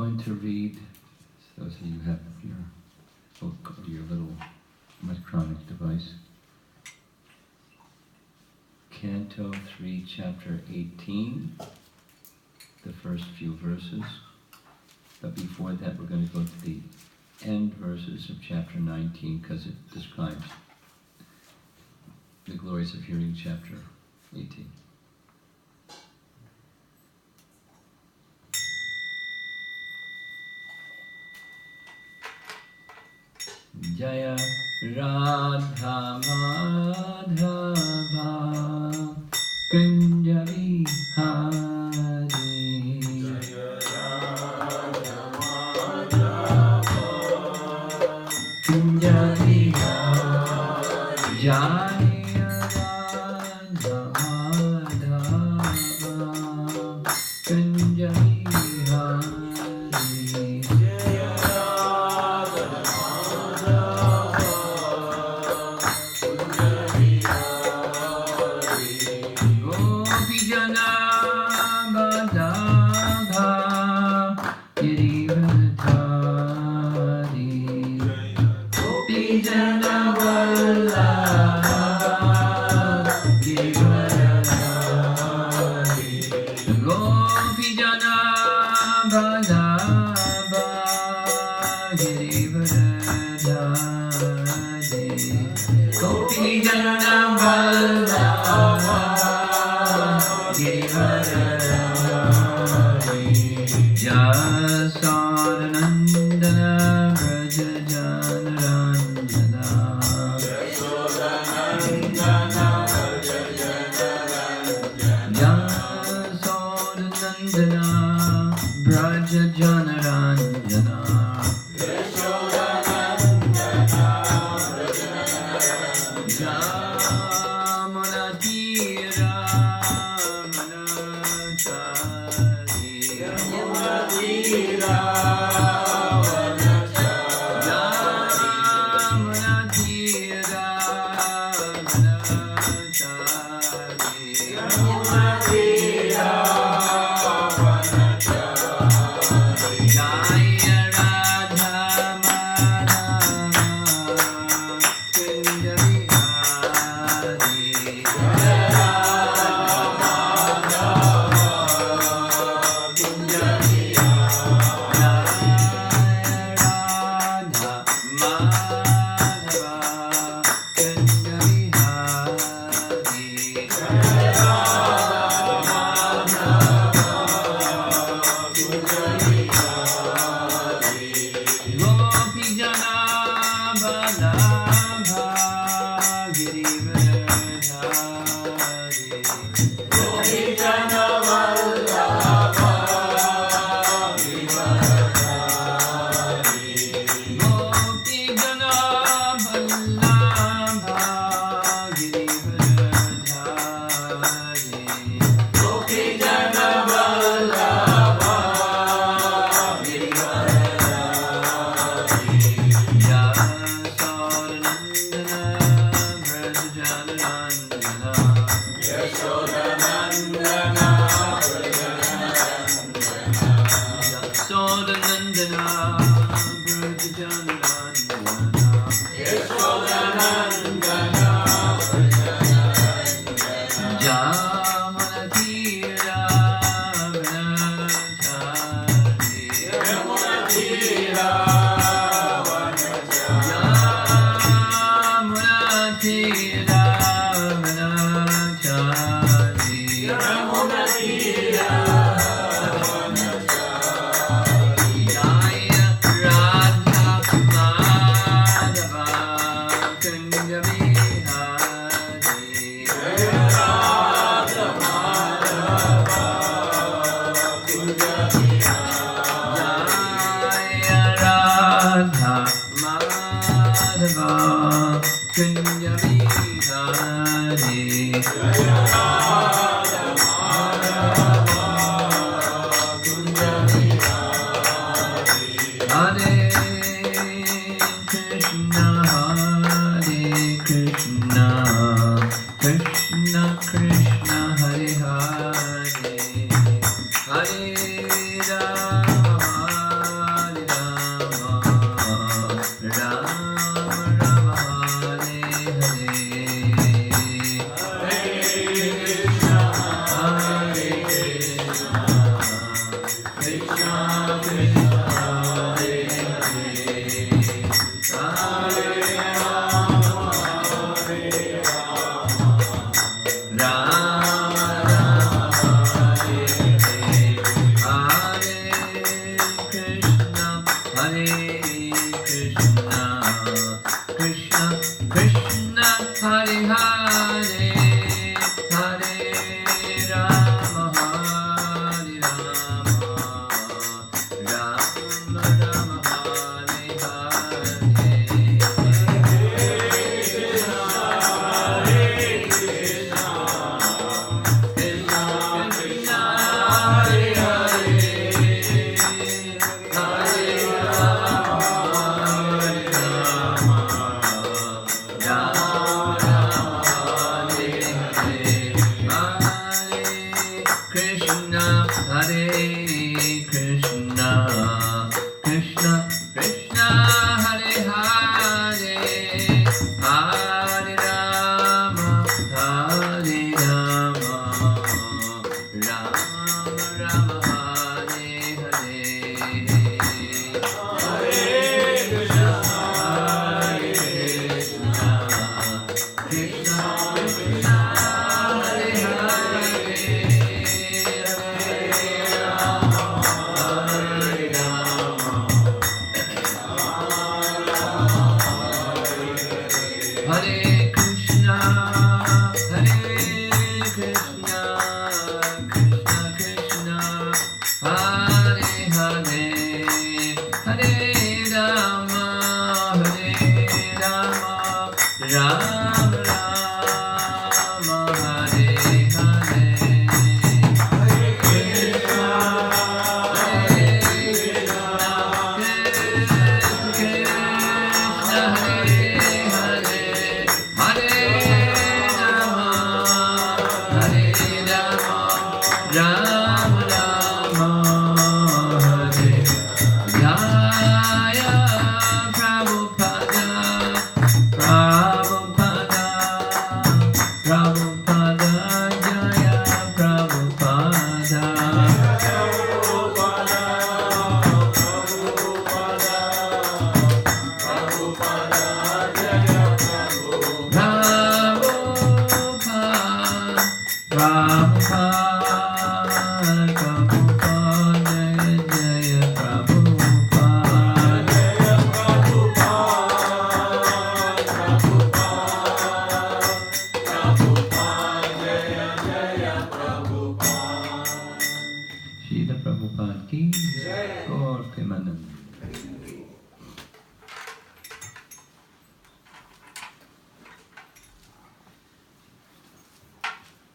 going to read, those of you who have your book or your little electronic device, Canto 3, Chapter 18, the first few verses. But before that, we're going to go to the end verses of Chapter 19, because it describes the glories of hearing Chapter 18. Jaya Radha Madhava Kunja Vihari. Jaya Radha Madhava Kunja Vihari. Jaya Radha Madhava Kunja Vihari. Hare Rama Hare Krishna, Krishna Krishna, Hare Hare, Hare Rama, Hare Rama, Rama Rama, Hare Hare.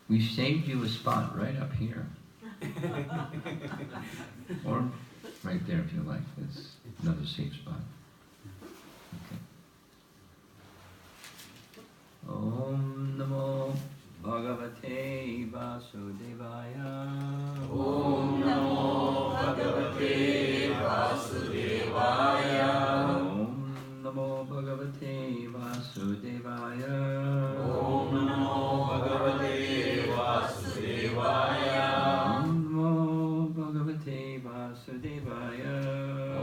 We saved you a spot right up here. Or right there if you like. It's another safe spot. Okay. Om Namo Bhagavate Vasudevaya. Om Namo Bhagavate Vasudevaya. Om Namo Bhagavate Vasudevaya. Om Namo Bhagavate Vasudevaya. Om Namo Bhagavate Vasudevaya.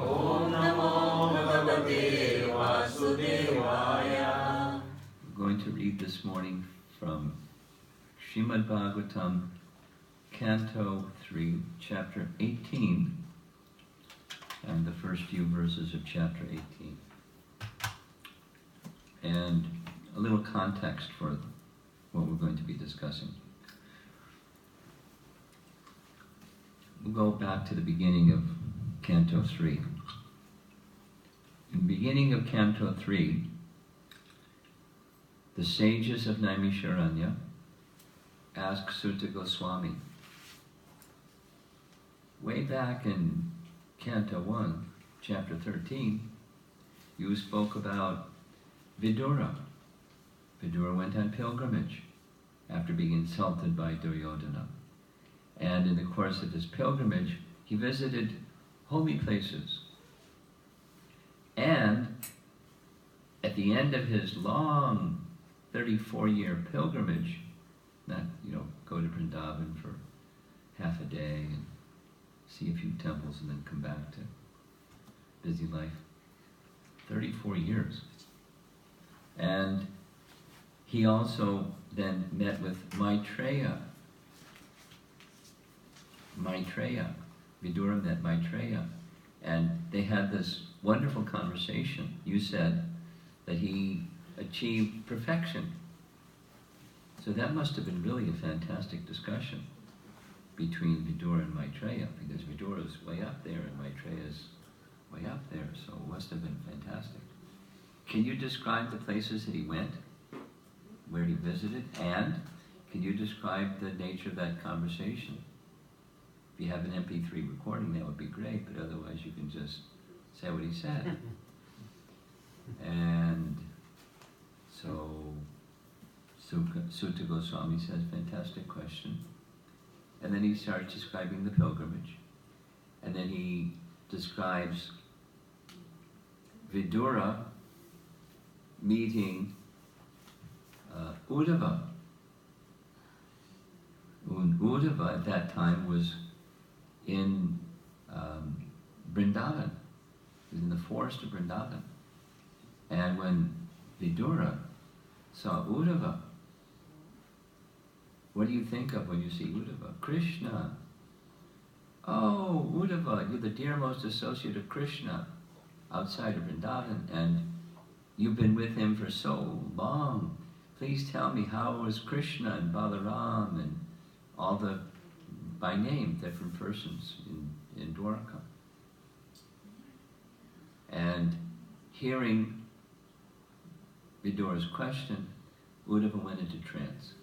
Om Namo Bhagavate Vasudevaya. I'm going to read this morning from Srimad Bhagavatam, Canto 3, Chapter 18, and the first few verses of Chapter 18. And a little context for what we're going to be discussing. We'll go back to the beginning of Canto 3. In the beginning of Canto 3, the sages of Naimisharanya asked Sutta Goswami, way back in Canto 1, Chapter 13, you spoke about Vidura. Vidura went on pilgrimage after being insulted by Duryodhana. And in the course of his pilgrimage, he visited holy places. And at the end of his long 34-year pilgrimage, not, go to Vrindavan for half a day and see a few temples and then come back to busy life. 34 years. And he also then met with Maitreya. Vidura met Maitreya. And they they had this wonderful conversation. You said that he achieved perfection. So that must have been really a fantastic discussion between Vidura and Maitreya, because Vidura is way up there and Maitreya is way up there, so it must have been fantastic. Can you describe the places that he went, where he visited, and can you describe the nature of that conversation? If you have an MP3 recording, that would be great, but otherwise you can just say what he said. And so Sutta Goswami says, fantastic question. And then he starts describing the pilgrimage. And then he describes Vidura meeting Uddhava. Uddhava at that time was in Vrindavan. He was in the forest of Vrindavan. And when Vidura saw Uddhava, what do you think of when you see Uddhava? Krishna. Oh, Uddhava, you're the dearmost associate of Krishna outside of Vrindavan, and you've been with him for so long. Please tell me, how was Krishna and Balaram and all the, by name, different persons in Dwarka? And hearing Vidura's question, Uddhava went into trance.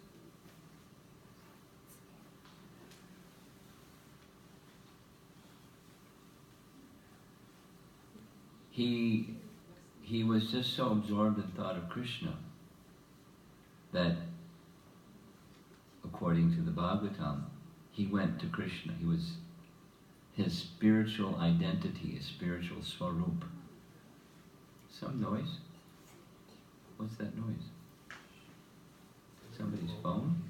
He was just so absorbed in thought of Krishna that, according to the Bhagavatam, he went to Krishna. He was his spiritual identity, his spiritual swarup. Some noise? What's that noise? Somebody's phone?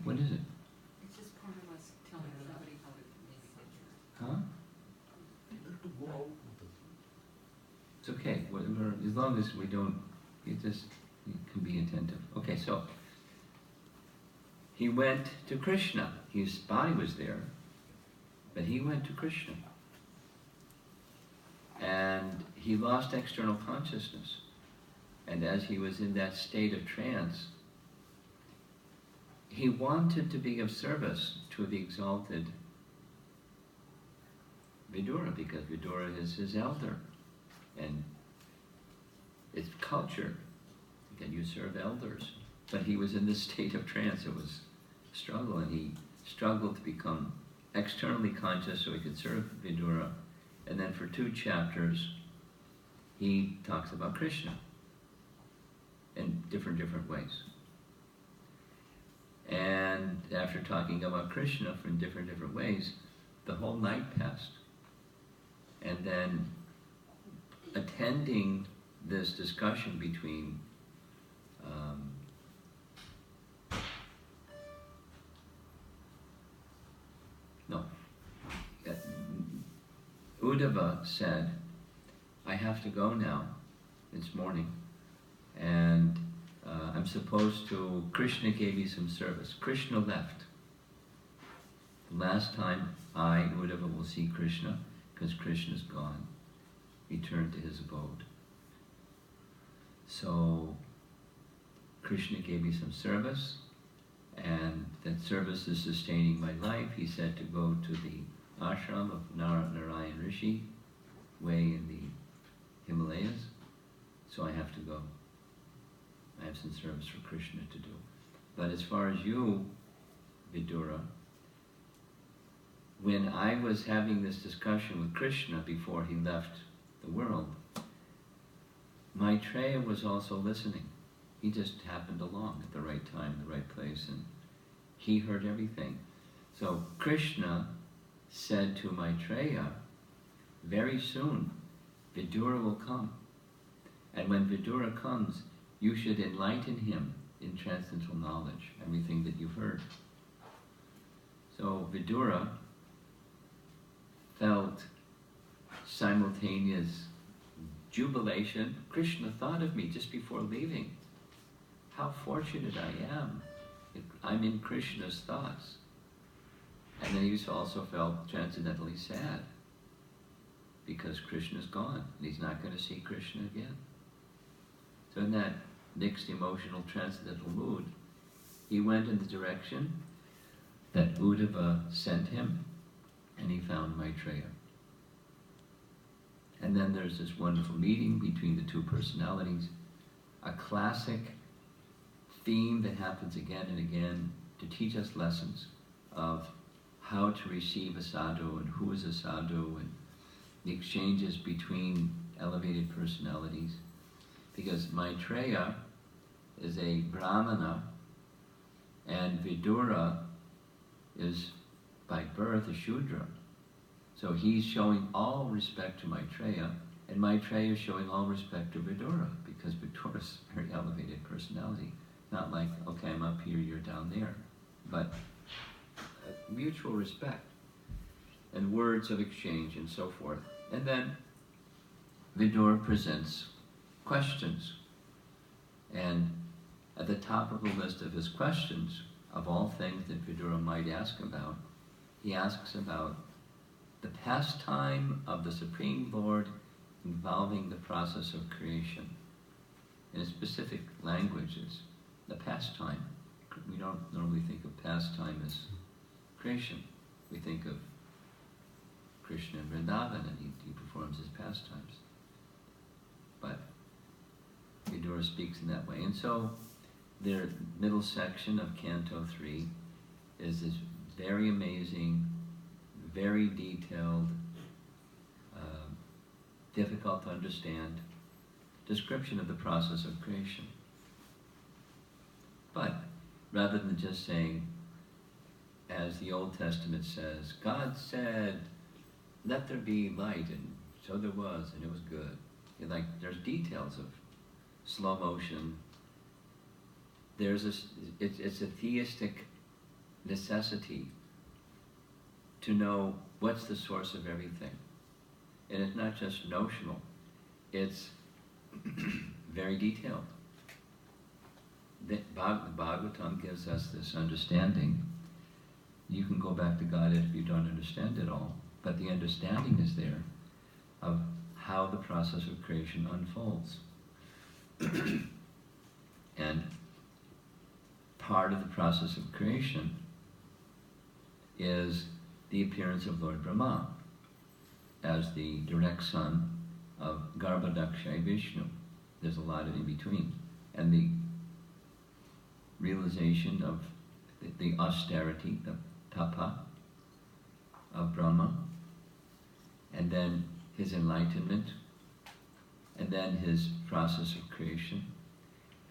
What is it? It's just part of us telling somebody how to make a picture. Huh? It's okay. As long as we don't, you can be attentive. Okay, so he went to Krishna. His body was there, but he went to Krishna. And he lost external consciousness. And as he was in that state of trance, he wanted to be of service to the exalted Vidura, because Vidura is his elder. And it's culture that you serve elders. But he was in this state of trance. It was a struggle, and he struggled to become externally conscious so he could serve Vidura. And then for 2 chapters, he talks about Krishna in different ways. And after talking about Krishna in different ways, the whole night passed. And then attending this discussion between Uddhava said, I have to go now, it's morning, and I'm supposed to, Krishna gave me some service. Krishna left. The last time I, Uddhava, will see Krishna, because Krishna's gone, returned to his abode. So Krishna gave me some service, and that service is sustaining my life. He said to go to the ashram of Narayan Rishi, way in the Himalayas, so I have to go. I have some service for Krishna to do. But as far as you, Vidura, when I was having this discussion with Krishna before he left the world, Maitreya was also listening. He just happened along at the right time, the right place, and he heard everything. So Krishna said to Maitreya, very soon Vidura will come. And when Vidura comes, you should enlighten him in transcendental knowledge, everything that you've heard. So Vidura felt simultaneous jubilation. Krishna thought of me just before leaving. How fortunate I am that I'm in Krishna's thoughts. And then he also felt transcendently sad because Krishna's gone and he's not going to see Krishna again. So in that mixed emotional transcendental mood, he went in the direction that Uddhava sent him, and he found Maitreya. And then there's this wonderful meeting between the two personalities, a classic theme that happens again and again to teach us lessons of how to receive a sadhu and who is a sadhu, and the exchanges between elevated personalities. Because Maitreya is a Brahmana and Vidura is by birth a Shudra. So he's showing all respect to Maitreya, and Maitreya is showing all respect to Vidura, because Vidura is a very elevated personality. Not like, okay, I'm up here, you're down there. But mutual respect and words of exchange and so forth. And then Vidura presents questions. And at the top of the list of his questions, of all things that Vidura might ask about, he asks about the pastime of the Supreme Lord involving the process of creation. In a specific language, it's the pastime. We don't normally think of pastime as creation. We think of Krishna in Vrindavan, and he performs his pastimes. But Vidura speaks in that way. And so their middle section of Canto 3 is this very amazing, very detailed, difficult to understand description of the process of creation. But rather than just saying, as the Old Testament says, God said, let there be light, and so there was, and it was good. There's details of slow motion. It's a theistic necessity to know what's the source of everything. And it's not just notional, it's very detailed. The Bhagavatam gives us this understanding. You can go back to God if you don't understand it all, but the understanding is there of how the process of creation unfolds. And part of the process of creation is the appearance of Lord Brahma as the direct son of Garbhodakshay Vishnu. There's a lot in between. And the realization of the austerity, the tapa of Brahma, and then his enlightenment, and then his process of creation.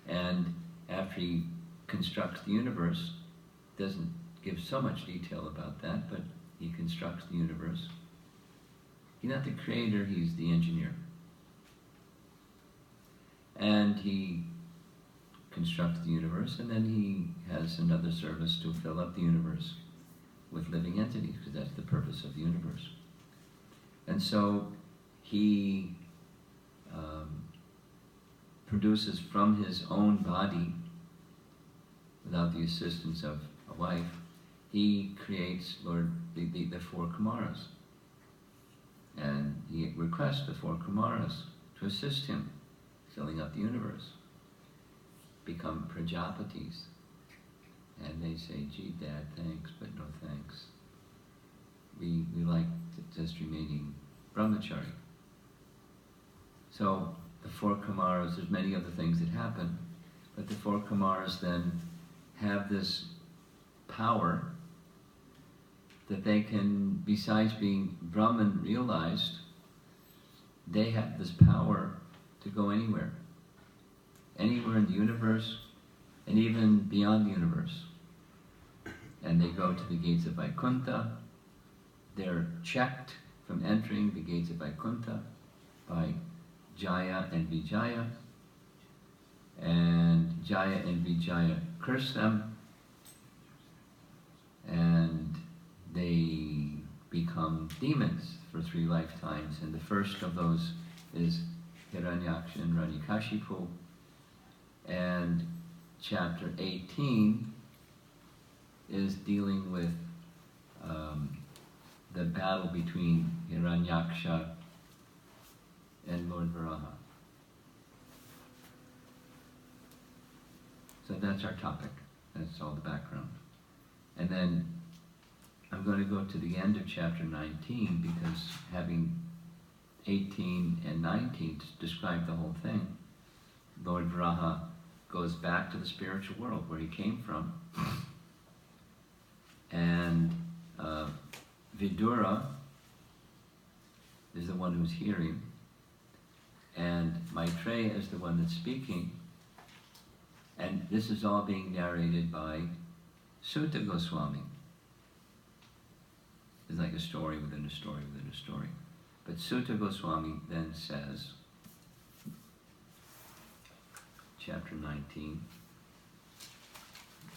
And after he constructs the universe, doesn't give so much detail about that, but he constructs the universe. He's not the creator, he's the engineer. And he constructs the universe, and then he has another service to fill up the universe with living entities, because that's the purpose of the universe. And so he produces from his own body, without the assistance of a wife, he creates the four Kumaras. And he requests the four Kumaras to assist him filling up the universe, become Prajapatis. And they say, gee, Dad, thanks, but no thanks. We like just remaining brahmachari. So the four Kumaras, there's many other things that happen, but the four Kumaras then have this power that they can, besides being Brahman realized, they have this power to go anywhere in the universe, and even beyond the universe. And they go to the gates of Vaikuntha. They're checked from entering the gates of Vaikuntha by Jaya and Vijaya. And Jaya and Vijaya curse them, and they become demons for 3 lifetimes. And the first of those is Hiranyaksha and Ranikashipu. And chapter 18 is dealing with the battle between Hiranyaksha and Lord Varaha. So that's our topic. That's all the background. And then I'm going to go to the end of chapter 19, because having 18 and 19 to describe the whole thing, Lord Varaha goes back to the spiritual world where he came from. And Vidura is the one who's hearing, and Maitreya is the one that's speaking. And this is all being narrated by Sutta Goswami. It's like a story within a story within a story. But Sutta Goswami then says, chapter 19,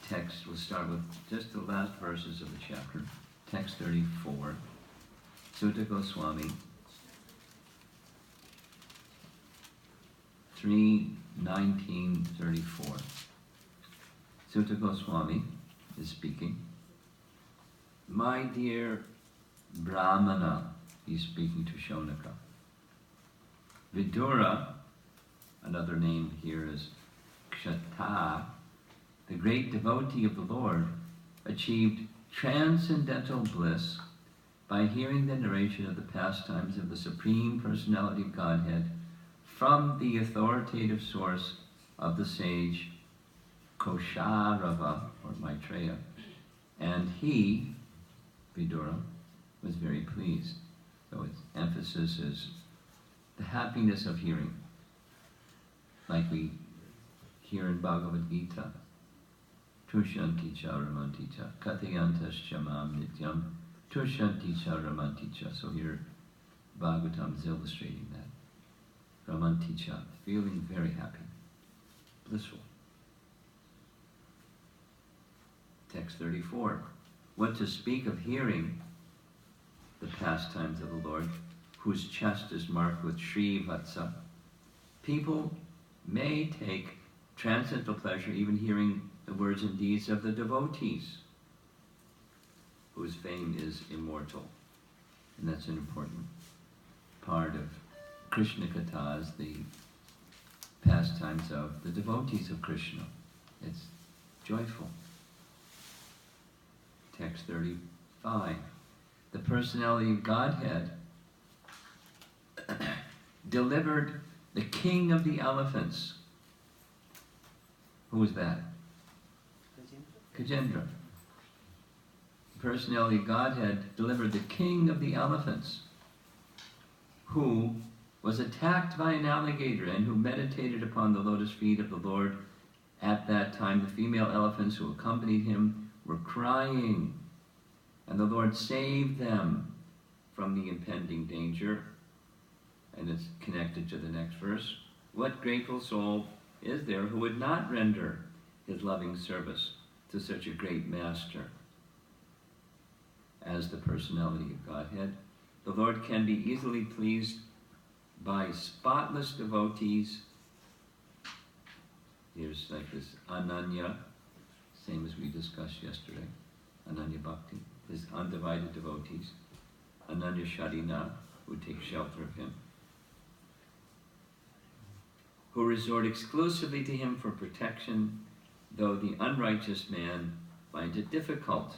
text, we'll start with just the last verses of the chapter, text 34, Sutta Goswami, 3:19-34. Sutta Goswami is speaking. My dear Brahmana, he's speaking to Shonaka. Vidura, another name here is Kshata, the great devotee of the Lord, achieved transcendental bliss by hearing the narration of the pastimes of the Supreme Personality of Godhead from the authoritative source of the sage Kosharava, or Maitreya. And he, Vidura, was very pleased. So its emphasis is the happiness of hearing, like we hear in Bhagavad Gita. Tushanti cha ramanti cha kathayantas chamam nityam tushanti cha ramanti cha. So here Bhagavatam is illustrating that. Ramanti cha, feeling very happy, blissful. Text 34. What to speak of hearing the pastimes of the Lord, whose chest is marked with Sri Vatsa. People may take transcendental pleasure even hearing the words and deeds of the devotees, whose fame is immortal. And that's an important part of Krishna Kathas, the pastimes of the devotees of Krishna. It's joyful. Text 35. The personality of Godhead delivered the king of the elephants. Who was that? Gajendra. The personality of Godhead delivered the king of the elephants, who was attacked by an alligator and who meditated upon the lotus feet of the Lord. At that time, the female elephants who accompanied him were crying, and the Lord saved them from the impending danger. And it's connected to the next verse. What grateful soul is there who would not render his loving service to such a great master as the personality of Godhead? The Lord can be easily pleased by spotless devotees. Here's like this Ananya, same as we discussed yesterday, Ananya Bhakti, his undivided devotees, Ananya Sharina, who take shelter of him, who resort exclusively to him for protection, though the unrighteous man finds it difficult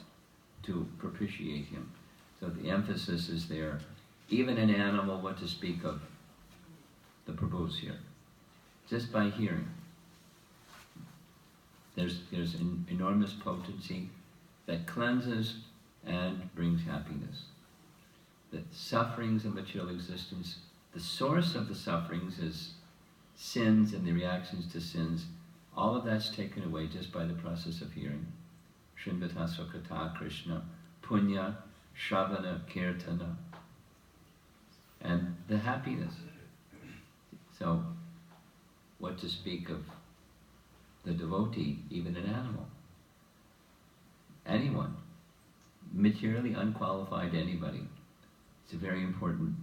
to propitiate him. So the emphasis is there. Even an animal, what to speak of the Prabhus here, just by hearing. There's an enormous potency that cleanses and brings happiness. The sufferings of material existence, the source of the sufferings is sins and the reactions to sins. All of that's taken away just by the process of hearing. Shrinvata Sukata Krishna, Punya, Shravana, Kirtana, and the happiness. So, what to speak of the devotee, even an animal? Anyone, materially unqualified anybody. It's a very important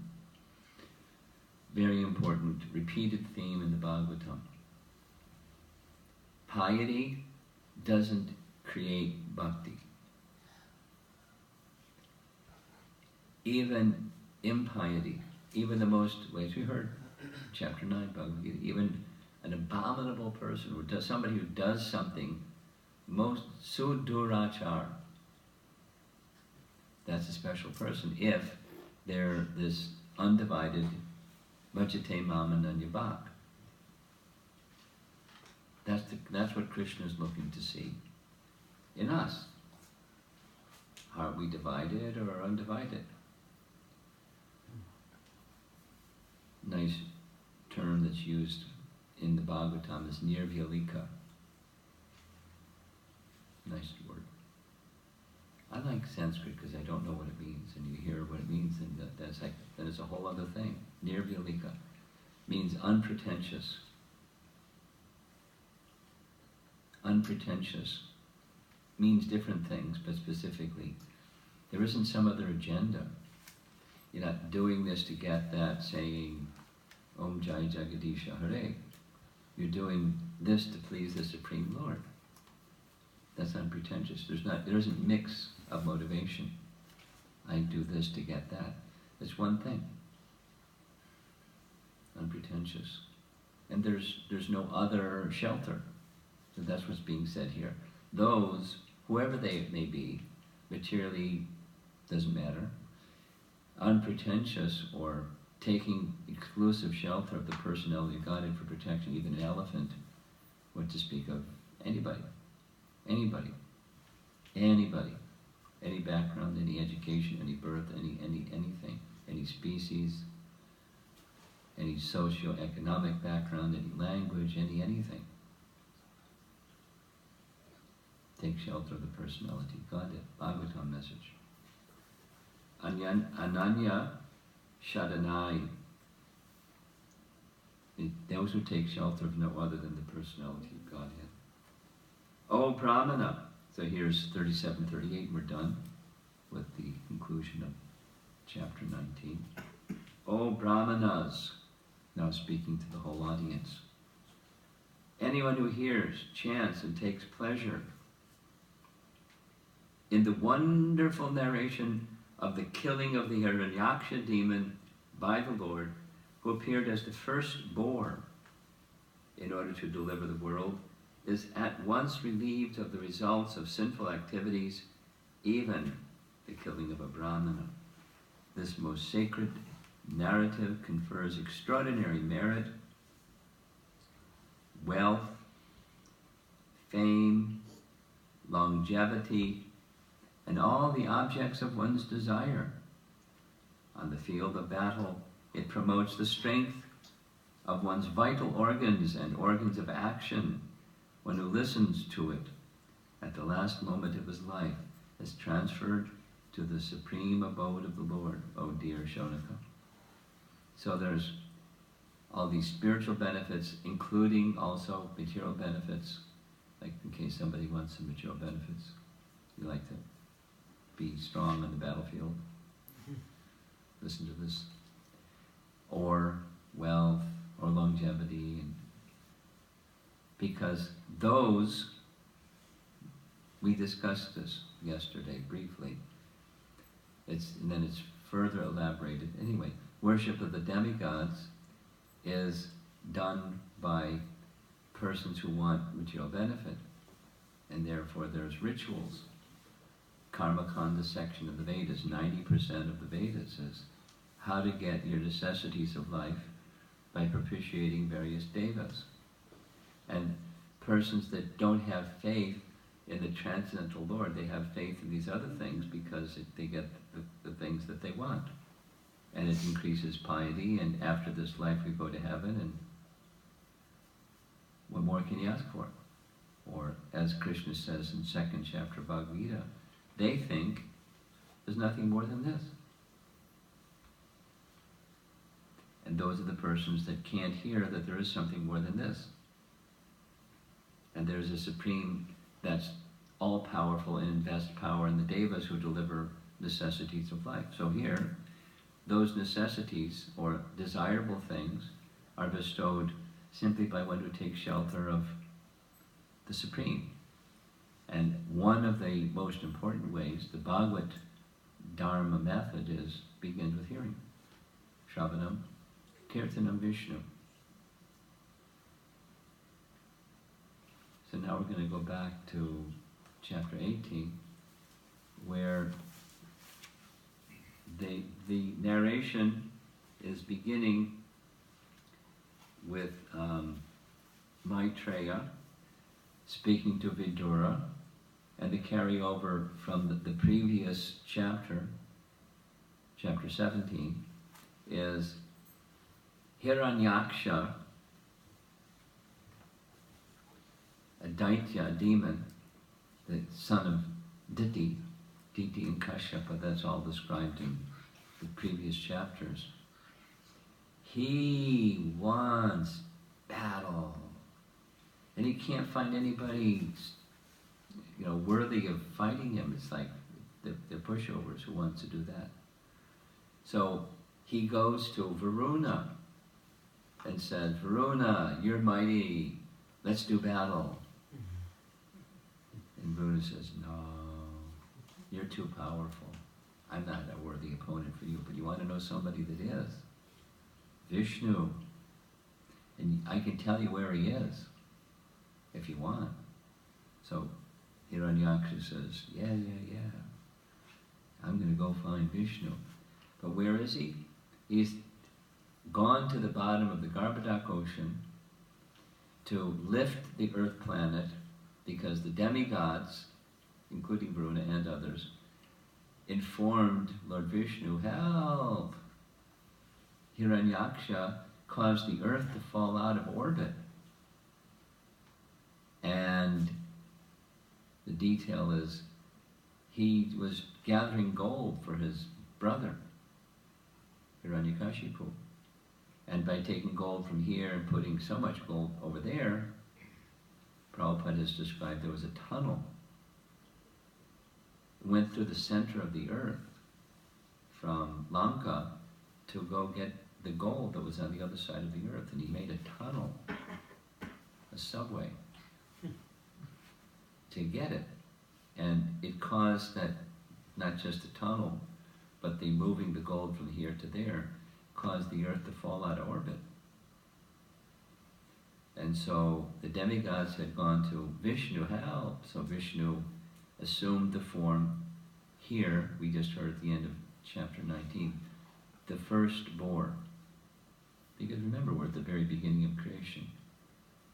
repeated theme in the Bhagavatam. Piety doesn't create bhakti. even impiety, even the most, as we heard, chapter 9, Bhagavad Gita, even an abominable person, or does somebody who does something most sudurachar, that's a special person if they're this undivided Vajate Mam Ananya Bhak. That's what Krishna is looking to see in us. Are we divided or undivided? Nice term that's used in the Bhagavatam is nirvyalika. Nice word. I like Sanskrit because I don't know what it means, and you hear what it means, and then it's a whole other thing. Nirvyalika means unpretentious. Unpretentious means different things, but specifically, there isn't some other agenda. You're not doing this to get that, saying, Om Jai Jagadisha Hare. You're doing this to please the Supreme Lord. That's unpretentious. There isn't mix of motivation. I do this to get that. It's one thing. Unpretentious. And there's no other shelter. So that's what's being said here. Those, whoever they may be, materially doesn't matter, unpretentious or taking exclusive shelter of the personality of Godhead for protection, even an elephant, what to speak of anybody, any background, any education, any birth, anything, any species, any socio-economic background, any language, anything. Take shelter of the personality of Godhead. Bhagavatam message. Ananya Shadanai. Those who take shelter of no other than the personality of Godhead. O Brahmana. So here's 37-38. We're done with the conclusion of chapter 19. O Brahmanas. Now speaking to the whole audience. Anyone who hears, chants, and takes pleasure in the wonderful narration of the killing of the Hiranyaksha demon by the Lord, who appeared as the first boar in order to deliver the world, is at once relieved of the results of sinful activities, even the killing of a Brahmana. This most sacred narrative confers extraordinary merit, wealth, fame, longevity, and all the objects of one's desire. On the field of battle, it promotes the strength of one's vital organs and organs of action. One who listens to it at the last moment of his life is transferred to the supreme abode of the Lord, O dear Shonaka. So there's all these spiritual benefits, including also material benefits, like in case somebody wants some material benefits. You like to be strong on the battlefield. Listen to this. Or wealth, or longevity. Because those, we discussed this yesterday briefly. And then it's further elaborated. Anyway, worship of the demigods is done by persons who want material benefit. And therefore there's rituals. Karmakanda section of the Vedas, 90% of the Vedas says how to get your necessities of life by propitiating various devas. And persons that don't have faith in the transcendental Lord, they have faith in these other things because they get the things that they want. And it increases piety, and after this life we go to heaven, and what more can you ask for? Or as Krishna says in 2nd chapter of Bhagavad Gita, they think there's nothing more than this. And those are the persons that can't hear that there is something more than this. And there's a supreme that's all-powerful and invests power in the devas who deliver necessities of life. So here, those necessities or desirable things are bestowed simply by one who takes shelter of the Supreme. And one of the most important ways, the Bhagavad Dharma method begins with hearing. Shravanam, Kirtanam, Vishnu. So now we're going to go back to chapter 18, where the narration is beginning with Maitreya speaking to Vidura, and the carryover from the previous chapter, chapter 17, is Hiranyaksha, a Daitya, a demon, the son of Diti and Kashyapa, that's all described in the previous chapters. He wants battle, and he can't find anybody, worthy of fighting him. It's like the pushovers who want to do that. So he goes to Varuna and says, Varuna, you're mighty, let's do battle. And Varuna says, no, you're too powerful. I'm not a worthy opponent for you, but you want to know somebody that is? Vishnu. And I can tell you where he is, if you want. So Hiranyaksha says, yeah. I'm going to go find Vishnu. But where is he? He's gone to the bottom of the Garbhodak ocean to lift the earth planet, because the demigods, including Varuna and others, informed Lord Vishnu, help! Hiranyaksha caused the earth to fall out of orbit. And the detail is, he was gathering gold for his brother, Hiranyakashipu. And by taking gold from here and putting so much gold over there, Prabhupada has described there was a tunnel. It went through the center of the earth from Lanka to go get the gold that was on the other side of the earth. And he made a tunnel, a subway, to get it. And it caused that, not just a tunnel, but the moving the gold from here to there, caused the earth to fall out of orbit. And so the demigods had gone to Vishnu, help! So Vishnu assumed the form here, we just heard at the end of chapter 19, the first boar. Because remember, we're at the very beginning of creation.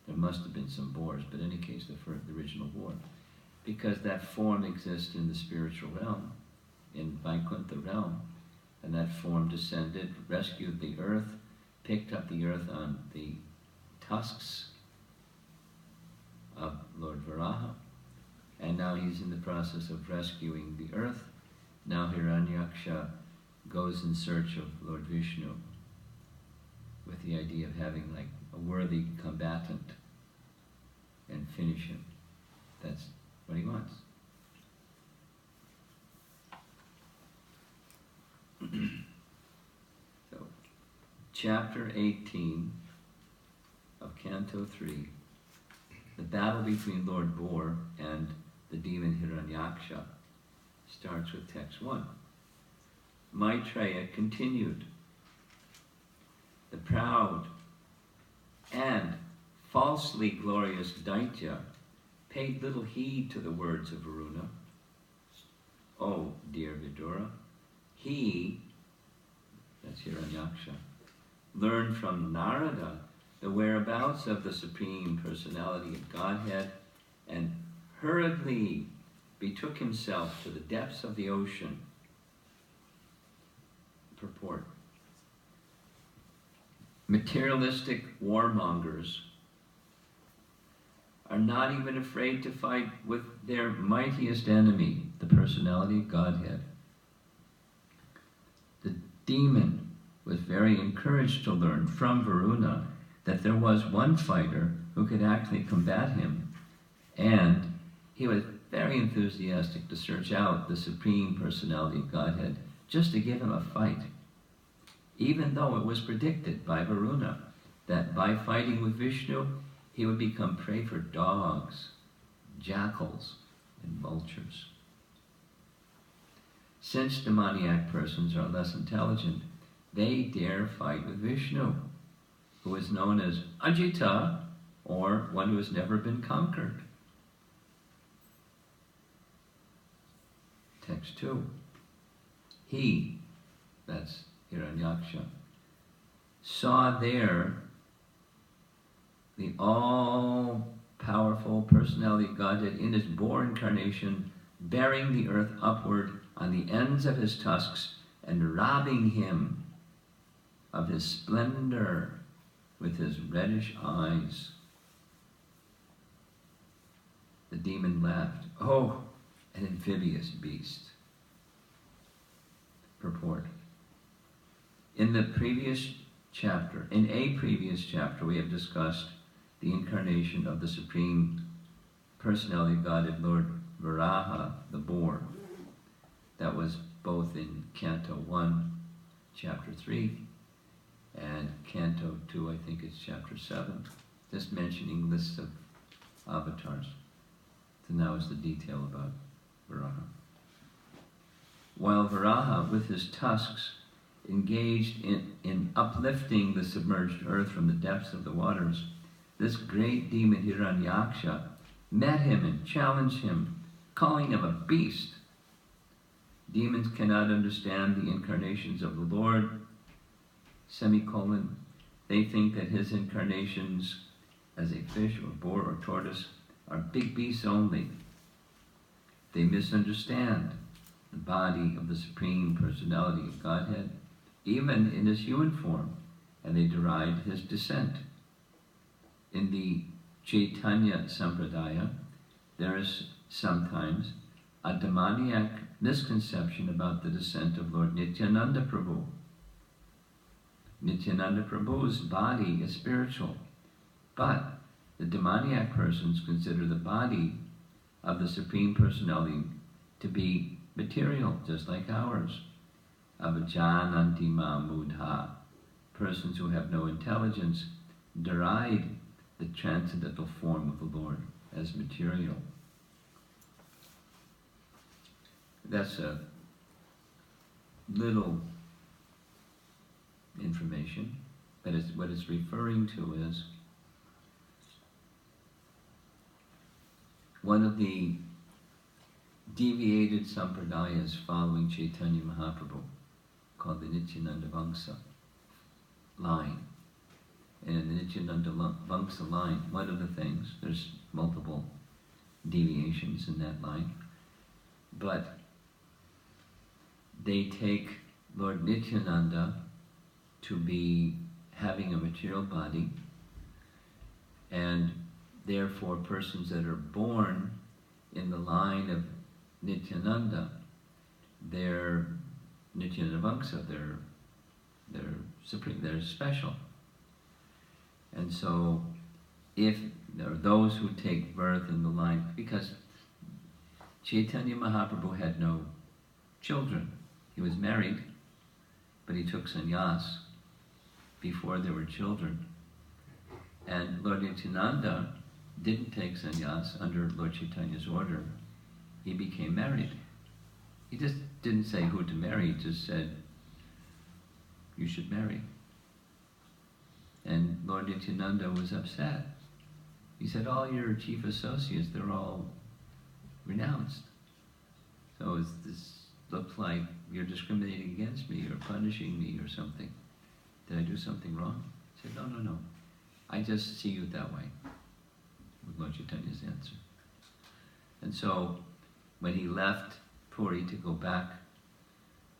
There must have been some boars, but in any case, the original boar. Because that form exists in the spiritual realm, in Vaikuntha realm, and that form descended, rescued the earth, picked up the earth on the tusks of Lord Varaha, and now he's in the process of rescuing the earth. Now Hiranyaksha goes in search of Lord Vishnu with the idea of having like a worthy combatant and finish him. That's what he wants. So, chapter 18 of Canto 3, the battle between Lord Boar and the demon Hiranyaksha, starts with text 1. Maitreya continued, the proud and falsely glorious Daitya paid little heed to the words of Varuna. Oh, dear Vidura, he, that's Hiranyaksha, learned from Narada the whereabouts of the Supreme Personality of Godhead and hurriedly betook himself to the depths of the ocean. Purport. Materialistic warmongers are not even afraid to fight with their mightiest enemy, the personality of Godhead. The demon was very encouraged to learn from Varuna that there was one fighter who could actually combat him, and he was very enthusiastic to search out the Supreme Personality of Godhead just to give him a fight, even though it was predicted by Varuna that by fighting with Vishnu, he would become prey for dogs, jackals, and vultures. Since demoniac persons are less intelligent, they dare fight with Vishnu, who is known as Ajita, or one who has never been conquered. Text 2. He, that's Hiranyaksha, saw there the all-powerful personality of Godhead in his boar incarnation, bearing the earth upward on the ends of his tusks and robbing him of his splendor with his reddish eyes. The demon laughed. Oh, an amphibious beast. Purport. In a previous chapter, we have discussed the incarnation of the Supreme Personality of Godhead, Lord Varaha, the boar. That was both in Canto 1, Chapter 3, and Canto 2, I think it's Chapter 7, just mentioning lists of avatars. So now is the detail about Varaha. While Varaha, with his tusks, engaged in uplifting the submerged earth from the depths of the waters, this great demon Hiranyaksha met him and challenged him, calling him a beast. Demons cannot understand the incarnations of the Lord, semicolon. They think that his incarnations as a fish or boar or tortoise are big beasts only. They misunderstand the body of the Supreme Personality of Godhead, even in his human form, and they deride his descent. In the Chaitanya Sampradaya, there is sometimes a demoniac misconception about the descent of Lord Nityananda Prabhu. Nityananda Prabhu's body is spiritual, but the demoniac persons consider the body of the Supreme Personality to be material, just like ours. Avajananti ma mudha. Persons who have no intelligence deride the transcendental form of the Lord as material. That's a little information, but what it's referring to is one of the deviated sampradayas following Chaitanya Mahaprabhu, called the Nityananda Vamsa line. And in the Nityananda Vamsa line, one of the things, there's multiple deviations in that line, but they take Lord Nityananda to be having a material body, and therefore persons that are born in the line of Nityananda, they're Nityananda Vamsa, they're supreme, they're special. And so if there are those who take birth in the line, because Chaitanya Mahaprabhu had no children. He was married, but he took sannyas before there were children. And Lord Nityananda didn't take sannyas under Lord Chaitanya's order. He became married. He just didn't say who to marry, he just said, you should marry. And Lord Nityananda was upset. He said, all your chief associates, they're all renounced. So this looks like you're discriminating against me, or punishing me or something. Did I do something wrong? He said, no. I just see you that way, with Lord Chaitanya's answer. And so, when he left Puri to go back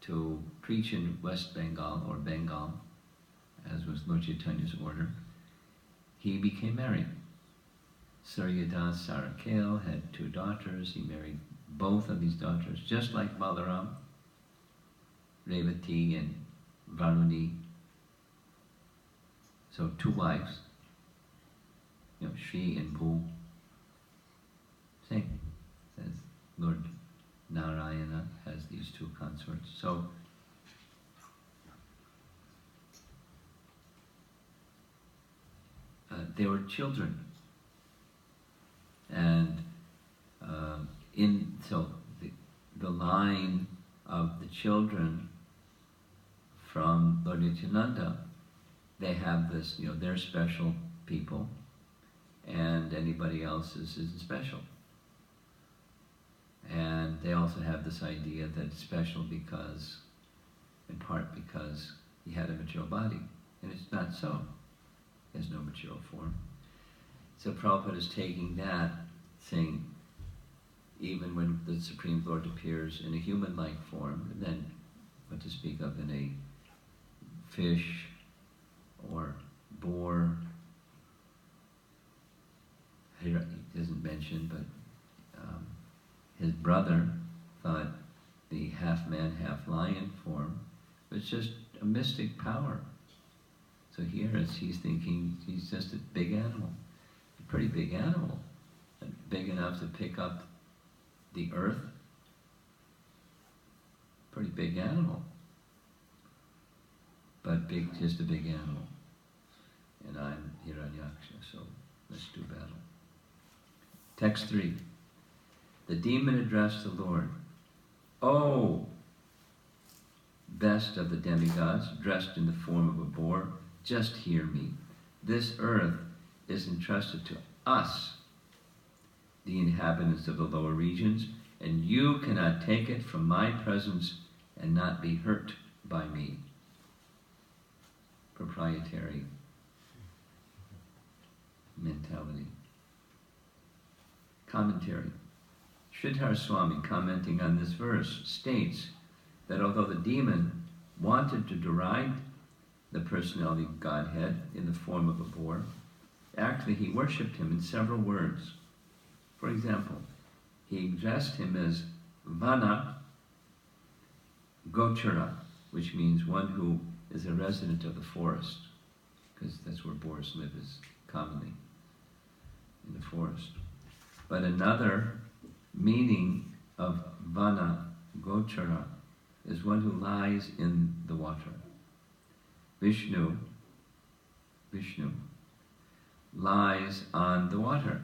to preach in West Bengal, or Bengal, as was Lord Chaitanya's order, he became married. Suryadas Sarakale had 2 daughters. He married both of these daughters, just like Balaram, Revati and Varuni. So 2 wives, Shri and Bhu. Same as Lord Narayana has these 2 consorts. So they were children, and so the line of the children from Lord Nityananda. They have this, they're special people, and anybody else isn't special. And they also have this idea that it's special because, in part because he had a material body. And it's not so. He has no material form. So Prabhupada is taking that, saying, even when the Supreme Lord appears in a human-like form, and then what to speak of in a fish or boar, he doesn't mention, but his brother thought the half-man, half-lion form was just a mystic power. So here he's thinking he's just a big animal, a pretty big animal, big enough to pick up the earth. Pretty big animal, but just a big animal. And I'm Hiranyaksha, so let's do battle. Text 3. The demon addressed the Lord, "O best of the demigods, dressed in the form of a boar, just hear me. This earth is entrusted to us, the inhabitants of the lower regions, and you cannot take it from my presence and not be hurt by me." Proprietary mentality. Commentary. Sridhar Swami, commenting on this verse, states that although the demon wanted to deride the personality of Godhead in the form of a boar, actually he worshipped him in several words. For example, he addressed him as Vana Gochara, which means one who is a resident of the forest, because that's where boars live, is commonly in the forest. But another meaning of Vana Gochara is one who lies in the water. Vishnu lies on the water.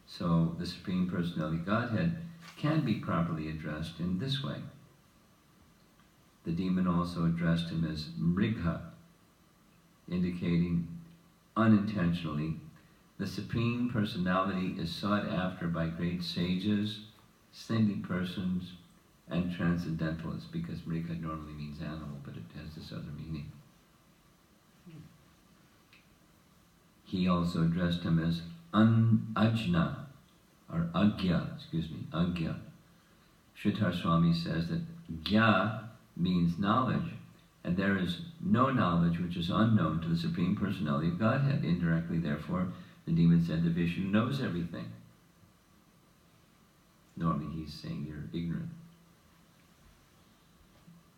So the Supreme Personality Godhead can be properly addressed in this way. The demon also addressed him as Mrigha, indicating unintentionally the Supreme Personality is sought after by great sages, saintly persons, and transcendentalists, because Mrigha normally means animal, but it has this other meaning. He also addressed him as Ajna, or Agya. Sridhar Swami says that Gya means knowledge, and there is no knowledge which is unknown to the Supreme Personality of Godhead. Indirectly, therefore, the demon said that Vishnu knows everything. Normally he's saying you're ignorant.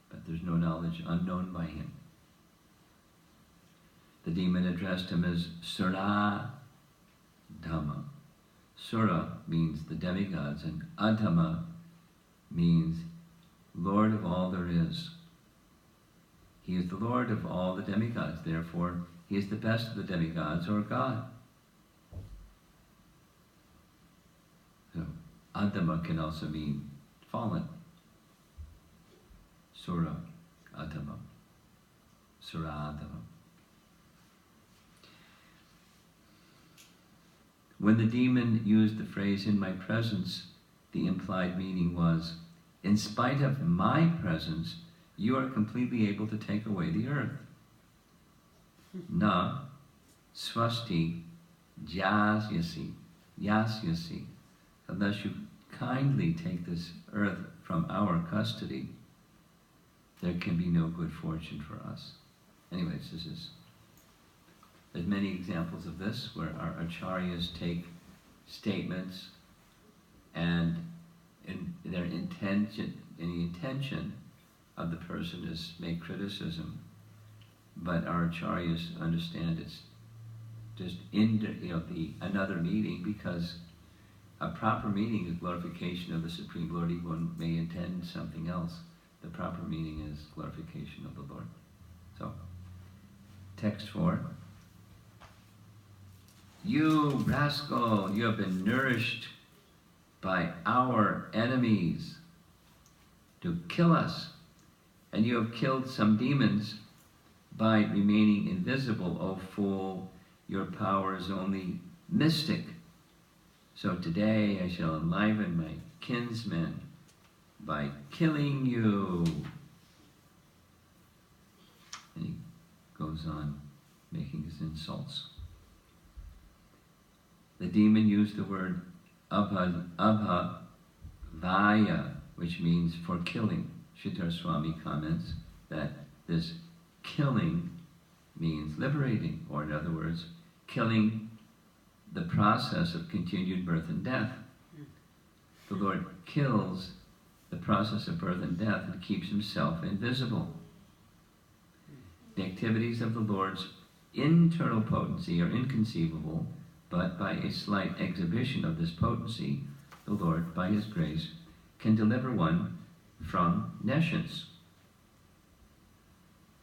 But there's no knowledge unknown by him. The demon addressed him as Sura Dhamma. Sura means the demigods, and Adhama means Lord of all there is. He is the Lord of all the demigods, therefore he is the best of the demigods, or God. So, Adhama can also mean fallen. Sura Adhama. Sura Adhama. When the demon used the phrase, "in my presence," the implied meaning was, in spite of my presence, you are completely able to take away the earth. Na swasti yasyasi, unless you kindly take this earth from our custody, there can be no good fortune for us. Anyways, there's many examples of this where our acharyas take statements and the intention of the person is make criticism, but our acharyas understand it's just another meaning, because a proper meaning is glorification of the Supreme Lord. Even one may intend something else. The proper meaning is glorification of the Lord. So, text 4. You rascal, you have been nourished by our enemies. to kill us. And you have killed some demons by remaining invisible. O fool, your power is only mystic. So today I shall enliven my kinsmen by killing you. And he goes on making his insults. The demon used the word abhavaya, which means for killing. Sridhar Swami comments that this killing means liberating, or in other words, killing the process of continued birth and death. The Lord kills the process of birth and death and keeps himself invisible. The activities of the Lord's internal potency are inconceivable, but by a slight exhibition of this potency, the Lord, by his grace, can deliver one from nescience.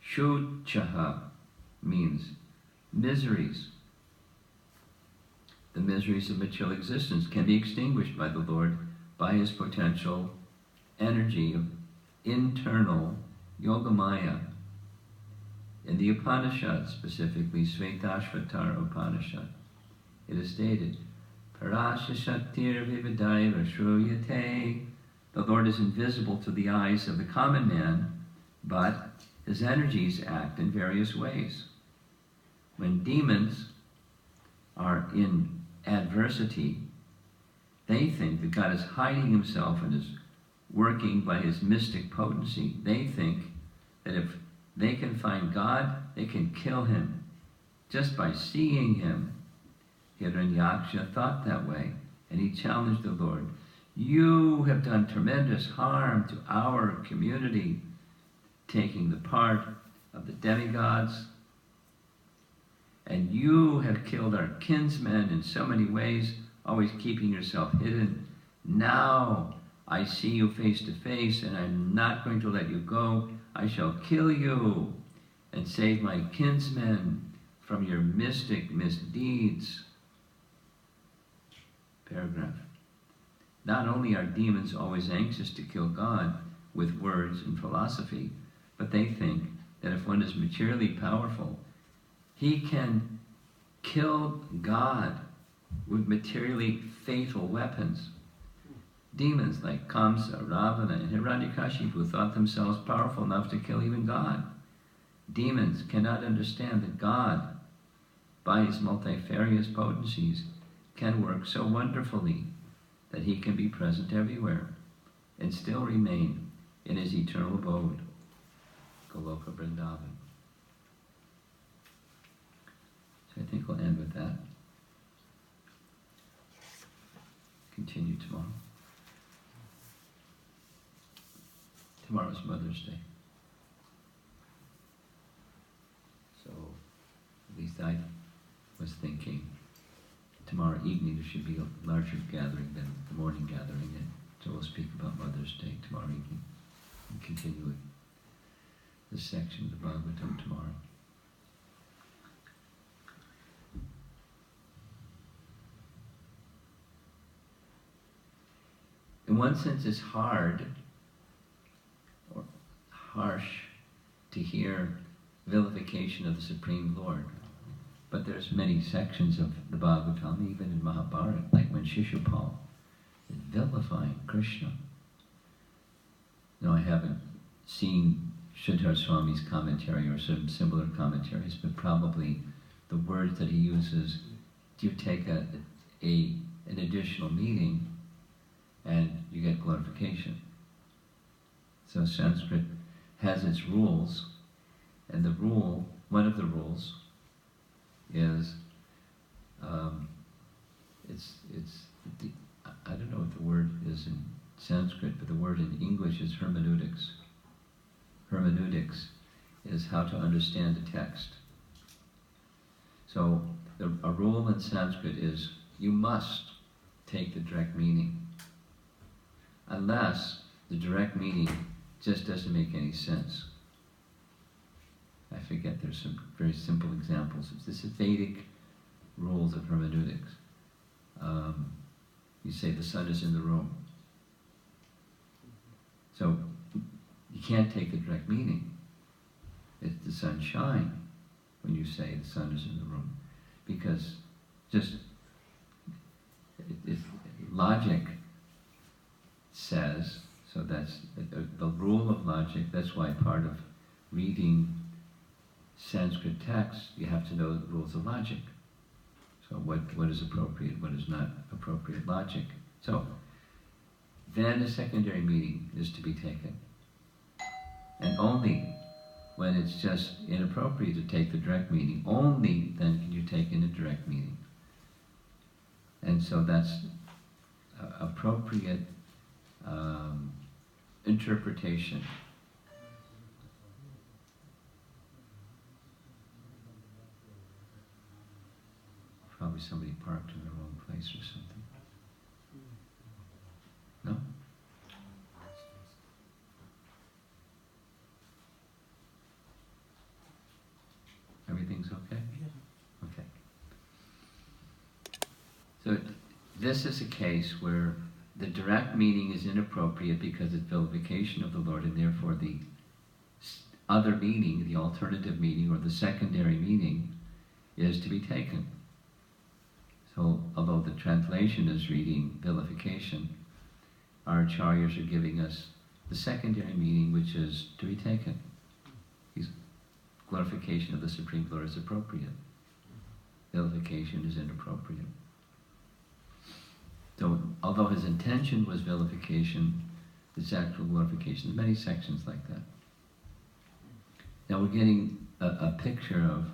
Shuchaha means miseries. The miseries of material existence can be extinguished by the Lord by his potential energy of internal yogamaya. In the Upanishads, specifically Svetashvatara Upanishad, it is stated, Parasya Shaktir Vividaiva Shruyate. The Lord is invisible to the eyes of the common man, but his energies act in various ways. When demons are in adversity, they think that God is hiding himself and is working by his mystic potency. They think that if they can find God, they can kill him just by seeing him. Hiranyaksha thought that way, and he challenged the Lord. You have done tremendous harm to our community, taking the part of the demigods, and you have killed our kinsmen in so many ways, always keeping yourself hidden. Now I see you face to face, and I'm not going to let you go. I shall kill you and save my kinsmen from your mystic misdeeds. Paragraph. Not only are demons always anxious to kill God with words and philosophy, but they think that if one is materially powerful, he can kill God with materially fatal weapons. Demons like Kamsa, Ravana, and Hiranyakashipu thought themselves powerful enough to kill even God. Demons cannot understand that God, by his multifarious potencies, can work so wonderfully that he can be present everywhere and still remain in his eternal abode, Goloka Vrindavan. So I think we'll end with that. Continue tomorrow. Tomorrow's Mother's Day. So, at least I was thinking tomorrow evening there should be a larger gathering than the morning gathering, and so we'll speak about Mother's Day tomorrow evening and continue with this section of the Bhagavatam tomorrow. In one sense, it's hard or harsh to hear vilification of the Supreme Lord. But there's many sections of the Bhagavatam, even in Mahabharata, like when Shishupal is vilifying Krishna. No, I haven't seen Sridhar Swami's commentary or some similar commentaries, but probably the words that he uses, you take an additional meaning and you get glorification. So Sanskrit has its rules, and the rule, one of the rules, is I don't know what the word is in Sanskrit, but the word in English is hermeneutics. Hermeneutics is how to understand a text. So a rule in Sanskrit is you must take the direct meaning, unless the direct meaning just doesn't make any sense. I forget, there's some very simple examples. This is Vedic rules of hermeneutics. You say the sun is in the room. So can't take the direct meaning. It's the sunshine when you say the sun is in the room. Because just logic says, so that's the rule of logic. That's why part of reading Sanskrit texts, you have to know the rules of logic. So what is appropriate, what is not appropriate logic. So then a secondary meaning is to be taken. And only when it's just inappropriate to take the direct meaning, only then can you take in a direct meaning. And so that's appropriate interpretation. Probably somebody parked in the wrong place or something. No? Everything's okay? Okay. So this is a case where the direct meaning is inappropriate because it's vilification of the Lord, and therefore the other meaning, the alternative meaning or the secondary meaning, is to be taken. So although the translation is reading vilification, our acharyas are giving us the secondary meaning, which is to be taken. Glorification of the Supreme Lord is appropriate. Vilification is inappropriate. So, although his intention was vilification, it's actual glorification. There's many sections like that. Now we're getting a picture of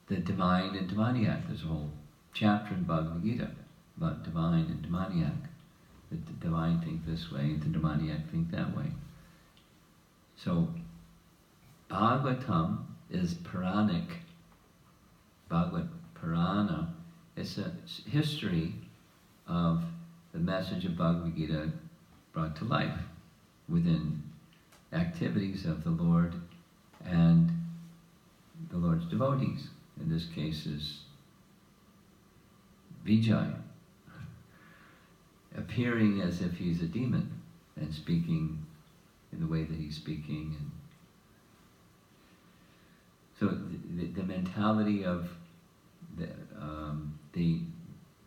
the divine and demoniac. There's a whole chapter in Bhagavad Gita about divine and demoniac. The divine think this way, and the demoniac think that way. So, Bhagavatam is Puranic. Bhagavad Purana. It's a history of the message of Bhagavad Gita brought to life within activities of the Lord and the Lord's devotees. In this case is Vijay, appearing as if he's a demon and speaking in the way that he's speaking. And so the mentality of the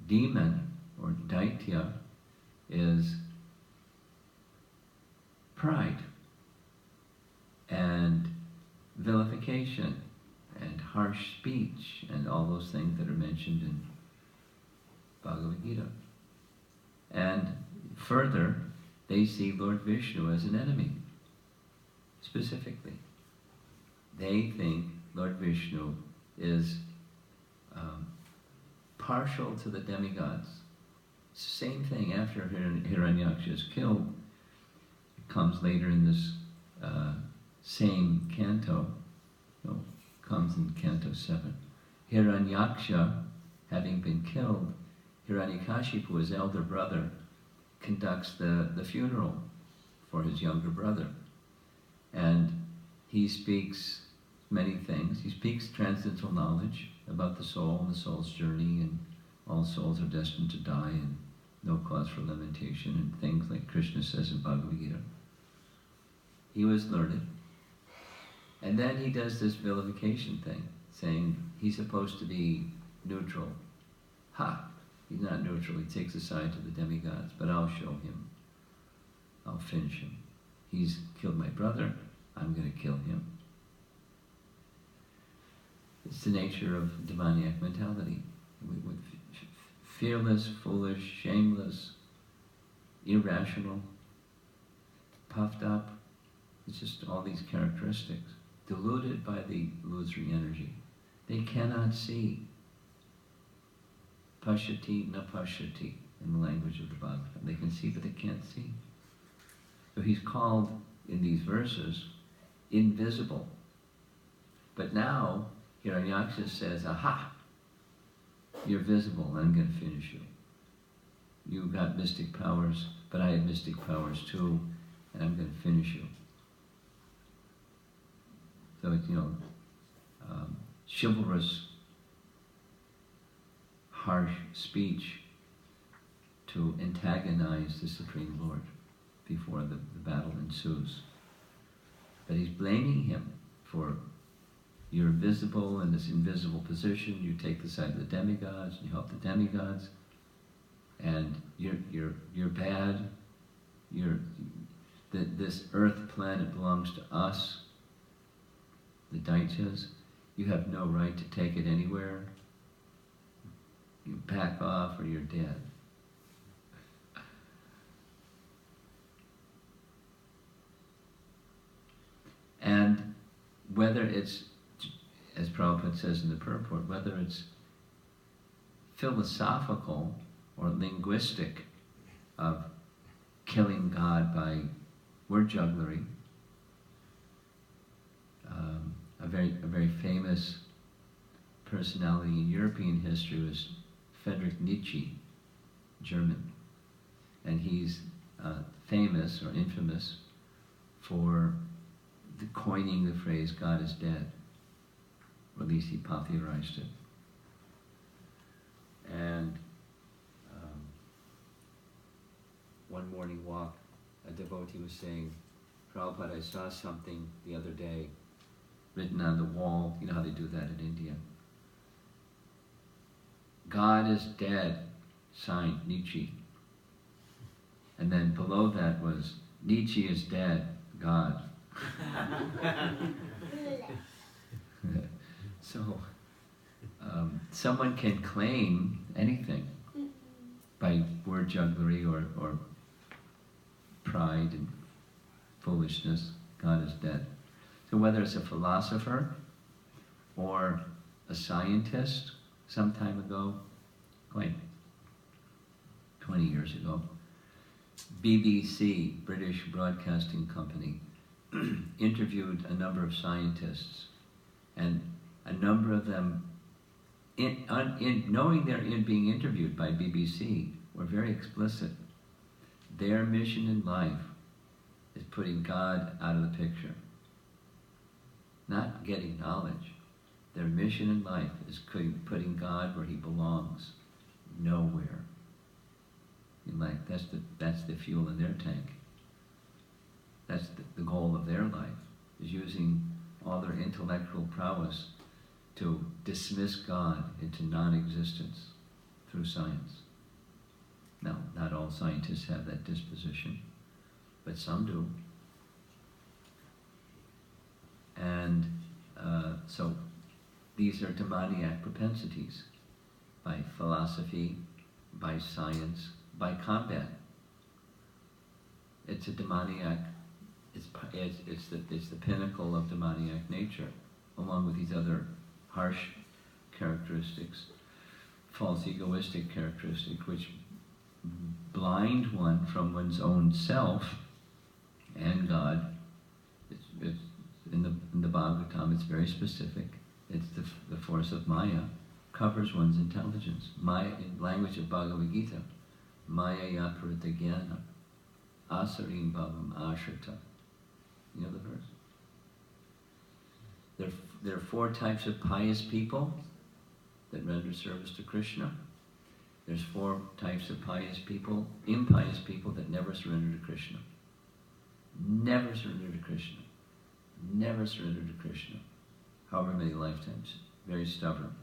demon or Daitya is pride and vilification and harsh speech and all those things that are mentioned in Bhagavad Gita. And further, they see Lord Vishnu as an enemy, specifically. They think Lord Vishnu is partial to the demigods. Same thing after Hiranyaksha is killed. It comes later in this same canto. No, comes in canto 7. Hiranyaksha, having been killed, Hiranyakashipu, his elder brother, conducts the funeral for his younger brother. And he speaks many things. He speaks transcendental knowledge about the soul and the soul's journey, and all souls are destined to die and no cause for lamentation, and things like Krishna says in Bhagavad Gita. He was learned. And then he does this vilification thing, saying he's supposed to be neutral. Ha! He's not neutral. He takes a side to the demigods, but I'll show him. I'll finish him. He's killed my brother. I'm going to kill him. It's the nature of demoniac mentality. With fearless, foolish, shameless, irrational, puffed up. It's just all these characteristics. Deluded by the illusory energy. They cannot see. Pashyati na pashyati, in the language of the Bhagavatam. They can see, but they can't see. So he's called, in these verses, invisible. But now, Hiranyaksha says, aha, you're visible, and I'm going to finish you. You've got mystic powers, but I have mystic powers too, and I'm going to finish you. So it's, chivalrous, harsh speech to antagonize the Supreme Lord before the battle ensues. But he's blaming him for, you're visible in this invisible position, you take the side of the demigods, you help the demigods, and you're bad, this earth planet belongs to us, the Daityas, you have no right to take it anywhere, you back off or you're dead. And whether it's, as Prabhupada says in the purport, whether it's philosophical or linguistic of killing God by word jugglery, a very famous personality in European history was Friedrich Nietzsche, German, and he's famous or infamous for coining the phrase "God is dead," or at least he popularized it. And one morning walk, a devotee was saying, "Prabhupada, I saw something the other day written on the wall." You know how they do that in India. "God is dead," signed Nietzsche. And then below that was, "Nietzsche is dead, God." So, someone can claim anything by word jugglery or pride and foolishness. God is dead. So whether it's a philosopher or a scientist, some time ago, like 20 years ago, BBC, British Broadcasting Company, interviewed a number of scientists, and a number of them, knowing they're being interviewed by BBC, were very explicit. Their mission in life is putting God out of the picture, not getting knowledge. Their mission in life is putting God where he belongs, nowhere. Like that's the fuel in their tank. That's the goal of their life, is using all their intellectual prowess to dismiss God into non-existence through science. Now, not all scientists have that disposition, but some do. And so these are demoniac propensities by philosophy, by science, by combat. It's a demoniac. It's the pinnacle of demoniac nature, along with these other harsh characteristics, false egoistic characteristics, which blind one from one's own self and God. It's in the Bhagavatam, it's very specific. It's the force of Maya covers one's intelligence. Maya, in language of Bhagavad Gita, Maya yaparita jnana, asarim bhavam ashrita. You know the verse? There are 4 types of pious people that render service to Krishna. There's 4 types of pious people, impious people, that never surrender to Krishna. Never surrender to Krishna. Never surrender to Krishna. However many lifetimes. Very stubborn.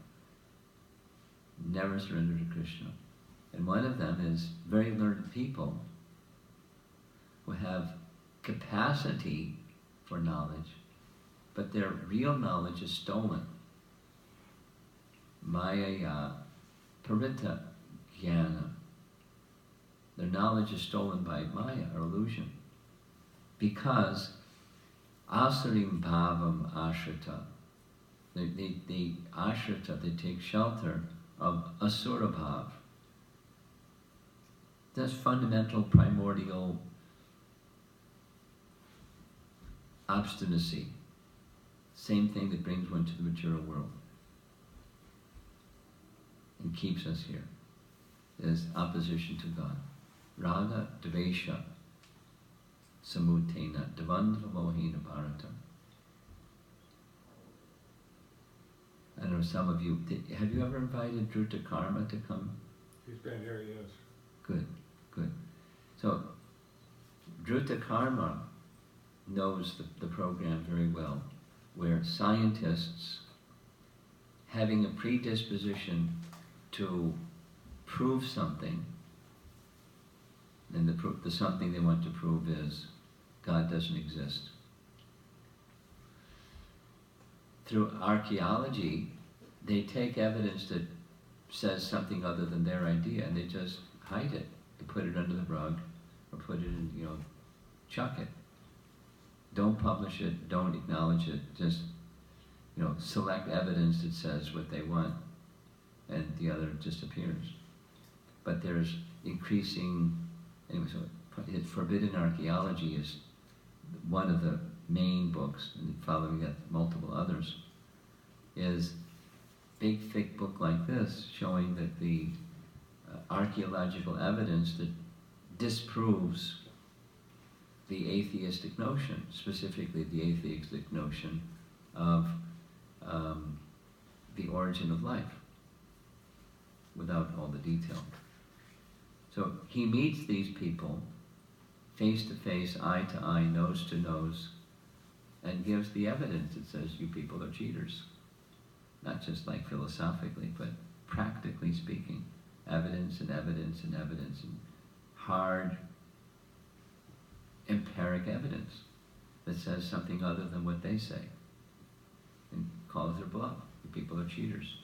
Never surrender to Krishna. And one of them is very learned people who have capacity for knowledge, but their real knowledge is stolen. Maya parita jnana. Their knowledge is stolen by Maya, or illusion. Because asarim bhavam ashrita. They ashrita, they take shelter of asura bhav. That's fundamental, primordial obstinacy. Same thing that brings one to the material world and keeps us here, is opposition to God. Raga dvesha samutena devandra mohina bharata. I know some of you, have you ever invited Druta Karma to come? He's been here, yes. Good, good. So, Druta Karma knows the program very well, where scientists, having a predisposition to prove something, and the something they want to prove is God doesn't exist. Through archaeology, they take evidence that says something other than their idea, and they just hide it. They put it under the rug, or put it in, chuck it. Don't publish it, don't acknowledge it, just, select evidence that says what they want, and the other disappears. But there's increasing, anyway, so Forbidden Archaeology is one of the main books, and following that multiple others, is big thick book like this showing that the archaeological evidence that disproves the atheistic notion, specifically the atheistic notion of the origin of life, without all the detail. So he meets these people face to face, eye to eye, nose to nose, and gives the evidence that says you people are cheaters. Not just like philosophically, but practically speaking. Evidence and evidence and evidence, and hard empiric evidence that says something other than what they say, and calls their bluff. You people are cheaters.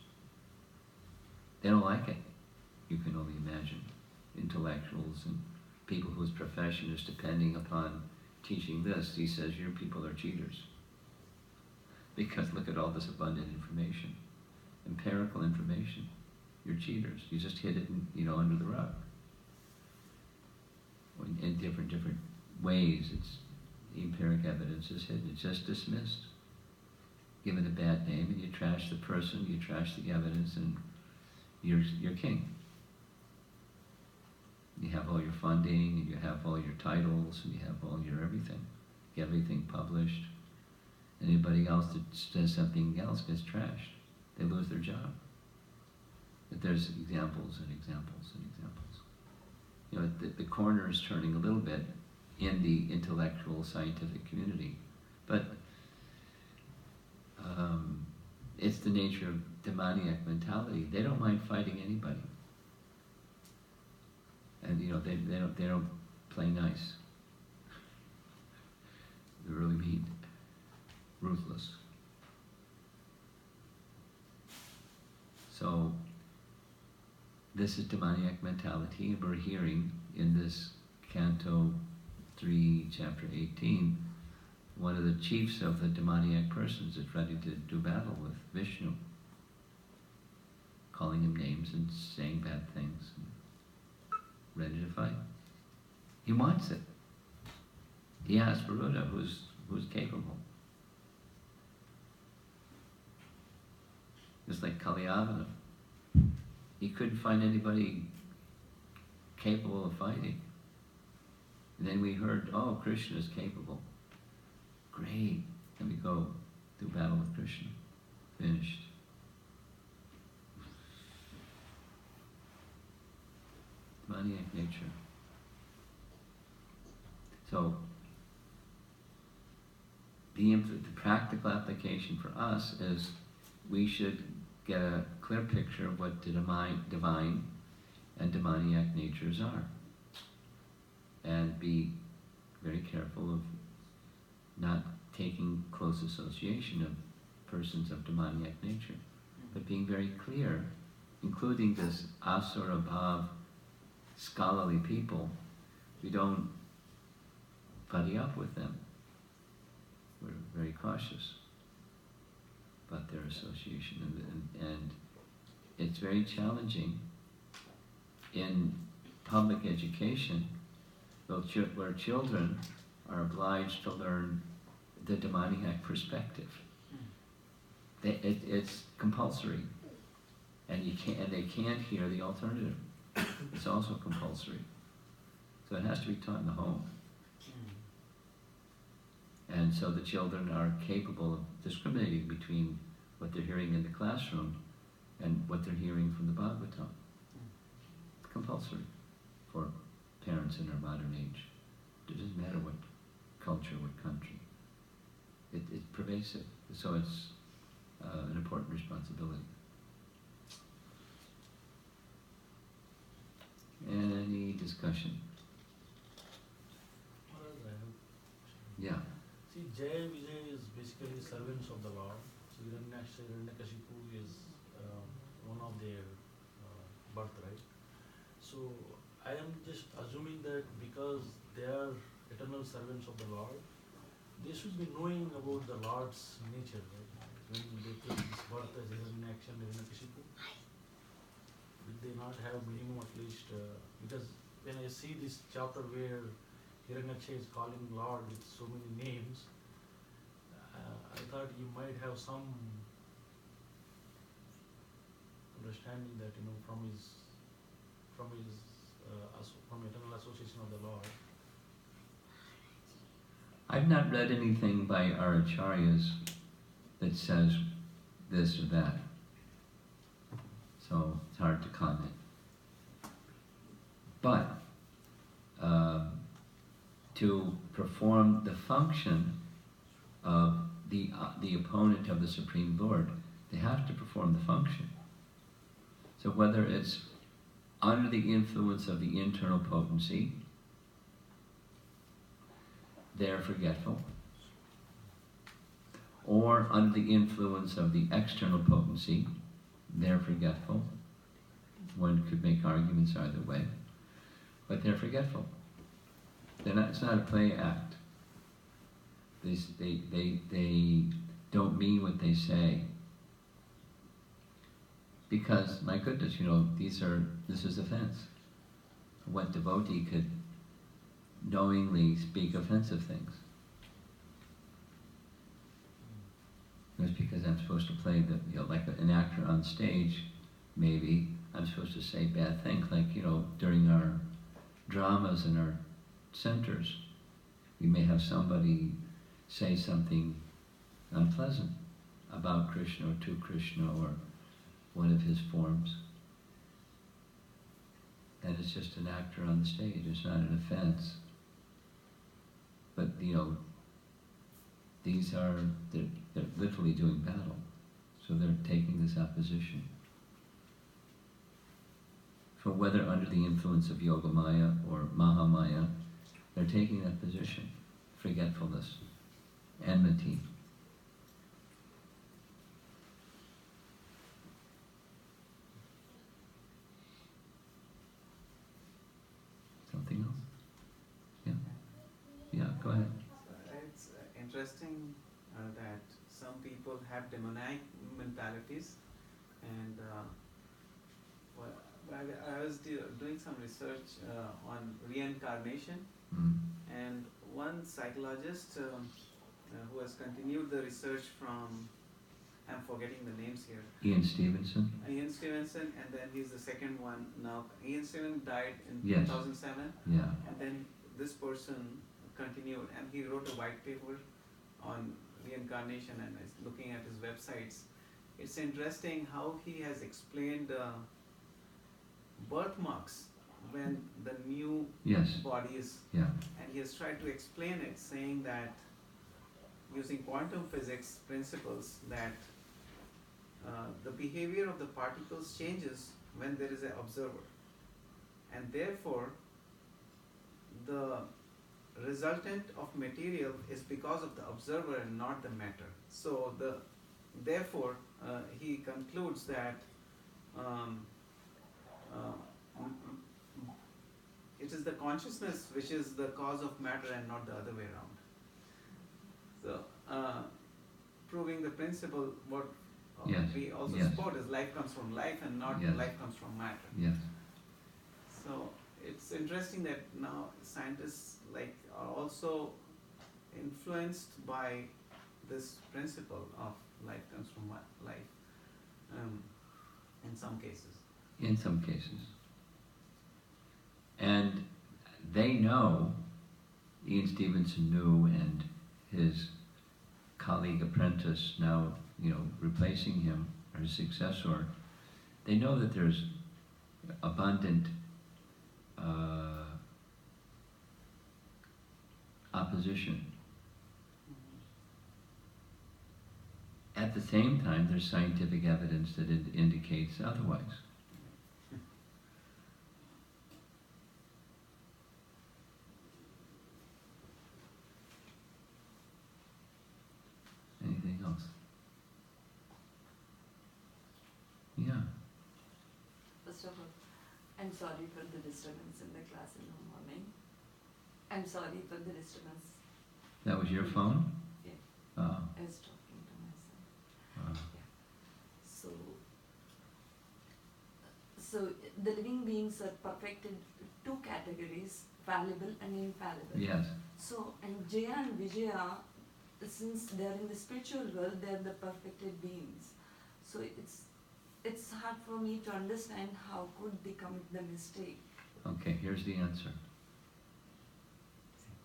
They don't like it. You can only imagine. Intellectuals and people whose profession is depending upon teaching this, he says, your people are cheaters. Because look at all this abundant information, empirical information. You're cheaters. You just hid it, under the rug. In different ways, the empiric evidence is hidden. It's just dismissed, given a bad name, and you trash the person, you trash the evidence, and you're king. You have all your funding, and you have all your titles, and you have all your everything. You have everything published. Anybody else that says something else gets trashed. They lose their job. But there's examples and examples and examples. The corner is turning a little bit in the intellectual scientific community, but it's the nature of demoniac mentality. They don't mind fighting anybody, and they don't play nice. They're really mean, ruthless. So this is demoniac mentality, and we're hearing in this Canto 3, Chapter 18, one of the chiefs of the demoniac persons is ready to do battle with Vishnu, calling him names and saying bad things, ready to fight. He wants it. He asks Varuda, who's capable. Just like Kalyavana. He couldn't find anybody capable of fighting. And then we heard, oh, Krishna is capable. Great. Let me go do battle with Krishna. Finished. Demoniac nature. So, the practical application for us is we should get a clear picture of what the divine and demoniac natures are, and be very careful of not taking close association of persons of demoniac nature, but being very clear, including this asura bhav, scholarly people. We don't buddy up with them. We're very cautious about their association, and it's very challenging in public education, where children are obliged to learn the demoniac perspective. It's compulsory, and they can't hear the alternative. It's also compulsory, so it has to be taught in the home. And so the children are capable of discriminating between what they're hearing in the classroom and what they're hearing from the Bhagavatam. It's compulsory for parents in our modern age. It doesn't matter what culture, what country. pervasive. So it's an important responsibility. Any discussion? Yeah. See, Jay Vijay is basically servants of the Lord. So Hiranyakashipu is one of their birthright. So I am just assuming that because they are eternal servants of the Lord, they should be knowing about the Lord's nature, right? When they take this birth as Hiranyakashipu, did they not have minimum at least? Because when I see this chapter where Hiranyaksha is calling Lord with so many names, I thought you might have some understanding that from eternal association of the Lord. I've not read anything by our acharyas that says this or that, so it's hard to comment. But to perform the function of the opponent of the Supreme Lord, they have to perform the function. So whether it's under the influence of the internal potency, they're forgetful, or under the influence of the external potency, they're forgetful. One could make arguments either way, but they're forgetful. It's not a play act. They don't mean what they say. Because, my goodness, this is offense. What devotee could knowingly speak offensive things? It's because I'm supposed to play like an actor on stage, maybe, I'm supposed to say bad things, like, during our dramas in our centers, we may have somebody say something unpleasant about Krishna or to Krishna or one of his forms. And it's just an actor on the stage, it's not an offense. But, they're literally doing battle. So they're taking this opposition. So whether under the influence of Yogamaya or Mahamaya, they're taking that position. Forgetfulness, enmity. Something else? Yeah? Yeah, go ahead. It's interesting that some people have demonic mentalities, and I was doing some research on reincarnation, and one psychologist who has continued the research from, I'm forgetting the names here. Ian Stevenson? Ian Stevenson, and then he's the second one now. Ian Stevenson died in Yes. 2007, Yeah. and then this person continued, and he wrote a white paper on reincarnation, and is looking at his websites. It's interesting how he has explained birthmarks when the new Yes. body is, Yeah. and he has tried to explain it, saying that using quantum physics principles, that the behavior of the particles changes when there is an observer, and therefore the resultant of material is because of the observer and not the matter. So therefore he concludes that it is the consciousness which is the cause of matter and not the other way around. So proving the principle, what Yes. we also Yes. support is life comes from life and not Yes. life comes from matter. Yes. So it's interesting that now scientists are also influenced by this principle of life comes from life in some cases. In some cases. And they know, Ian Stevenson knew, and his colleague apprentice now, replacing him, or his successor, they know that there's abundant opposition At the same time, there's scientific evidence that it indicates otherwise. Anything else? Yeah. First of all, I'm sorry for the disturbance in the class in the morning. I'm sorry for the disturbance. That was your phone? Yeah. Oh. I was talking to myself. Oh. So the living beings are perfected two categories, fallible and infallible. Yes. So, and Jaya and Vijaya, since they are in the spiritual world, they are the perfected beings. So it's hard for me to understand how could they commit the mistake. Okay, here's the answer.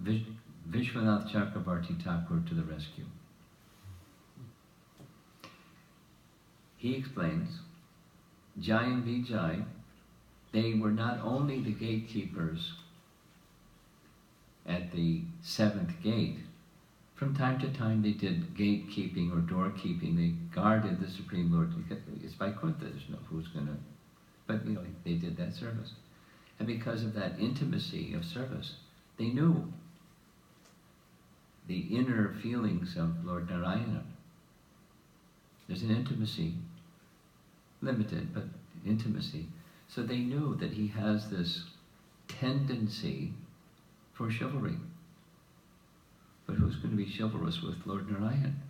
Vishwanath Chakrabarti Thakur to the rescue. He explains, Jai and Vijay, they were not only the gatekeepers at the 7th gate. From time to time they did gatekeeping or doorkeeping. They guarded the Supreme Lord. It's by Kunta, there's no who's going to... But, you know, they did that service. And because of that intimacy of service, they knew the inner feelings of Lord Narayana. There's an intimacy, limited, but intimacy. So they knew that he has this tendency for chivalry. But who's going to be chivalrous with Lord Narayan?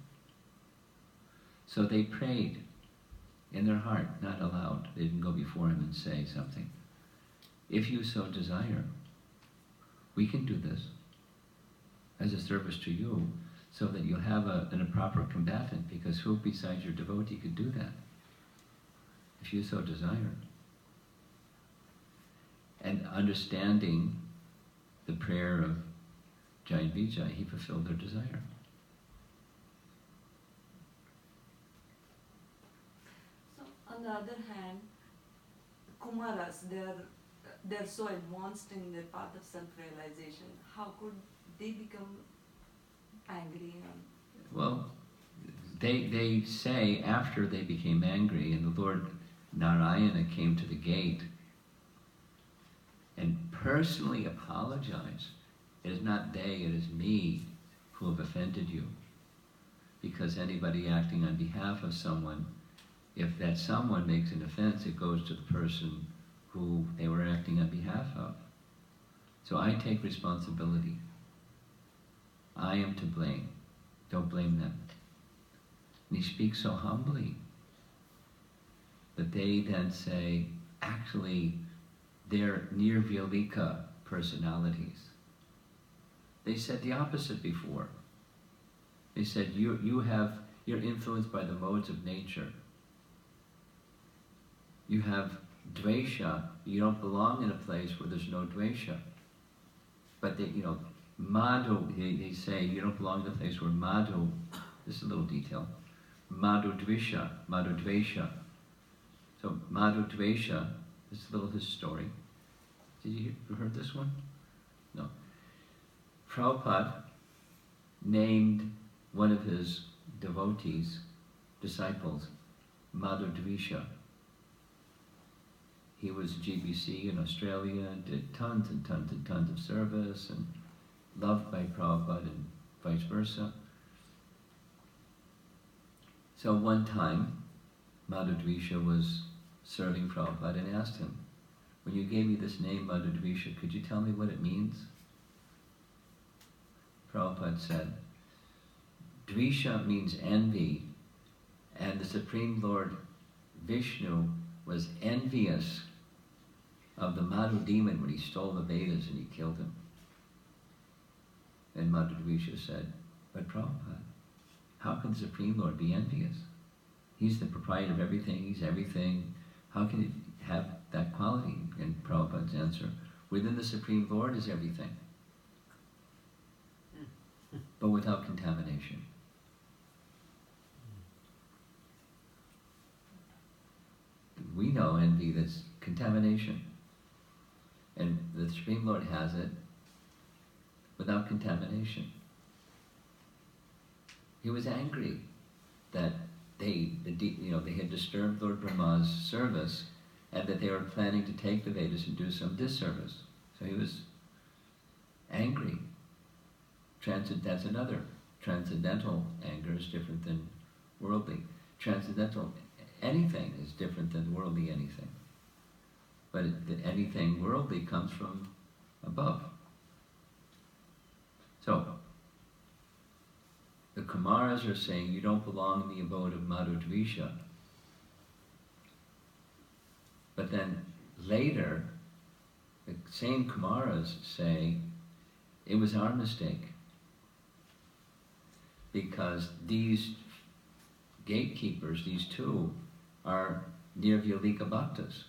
So they prayed in their heart, not aloud. They didn't go before him and say something. If you so desire, we can do this as a service to you, so that you'll have a proper combatant, because who besides your devotee could do that? If you so desire. And understanding the prayer of Jai and Vijay, he fulfilled their desire. So on the other hand, Kumaras, they're so advanced in their path of self-realization. How could they become angry? Well, they say after they became angry and the Lord Narayana came to the gate and personally apologized. It is not they, it is me who have offended you. Because anybody acting on behalf of someone, if that someone makes an offense, it goes to the person who they were acting on behalf of. So I take responsibility. I am to blame. Don't blame them. And he speaks so humbly. But they then say, actually, they're nirvyalika personalities. They said the opposite before. They said, you're influenced by the modes of nature. You have dvesha. You don't belong in a place where there's no dvesha. But they, madhu, they say, you don't belong in a place where madhu, this is a little detail, madhu dvesha. So madhu dvesha, this is a little his story. Did you heard this one? No. Prabhupada named one of his devotees, disciples, Madhu Dvisha. He was GBC in Australia, did tons and tons and tons of service, and loved by Prabhupada and vice versa. So one time, Madhu Dvisha was serving Prabhupada and asked him, when you gave me this name, Madhu Dvisha, could you tell me what it means? Prabhupada said, Dvisha means envy, and the Supreme Lord Vishnu was envious of the Madhu demon when he stole the Vedas and he killed him. And Madhu Dvisha said, but Prabhupada, how can the Supreme Lord be envious? He's the proprietor of everything, he's everything. How can he have that quality? And Prabhupada's answer, within the Supreme Lord is everything, but without contamination. We know envy, that's contamination. And the Supreme Lord has it without contamination. He was angry that they had disturbed Lord Brahma's service, and that they were planning to take the Vedas and do some disservice. So he was angry. That's another. Transcendental anger is different than worldly. Transcendental anything is different than worldly anything. But anything worldly comes from above. So, the Kumaras are saying you don't belong in the abode of Madhudvisha. But then later, the same Kumaras say it was our mistake, because these gatekeepers, these two, are Nirvyalika Bhaktas.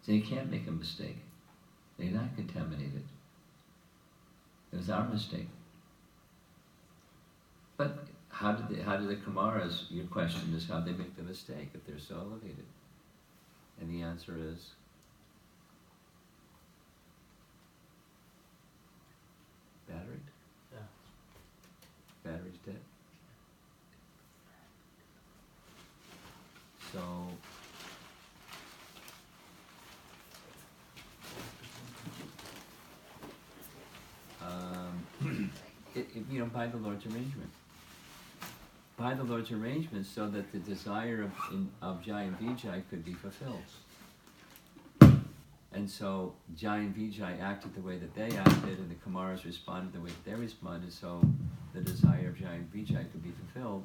So they can't make a mistake. They're not contaminated. It was our mistake. But how did the Kumaras, your question is, how they make the mistake if they're so elevated? And the answer is, battery? Yeah. Battery's dead. So, by the Lord's arrangement. By the Lord's arrangement, so that the desire of Jai and Vijay could be fulfilled. And so Jai and Vijay acted the way that they acted, and the Kumaras responded the way that they responded, so the desire of Jai and Vijay could be fulfilled,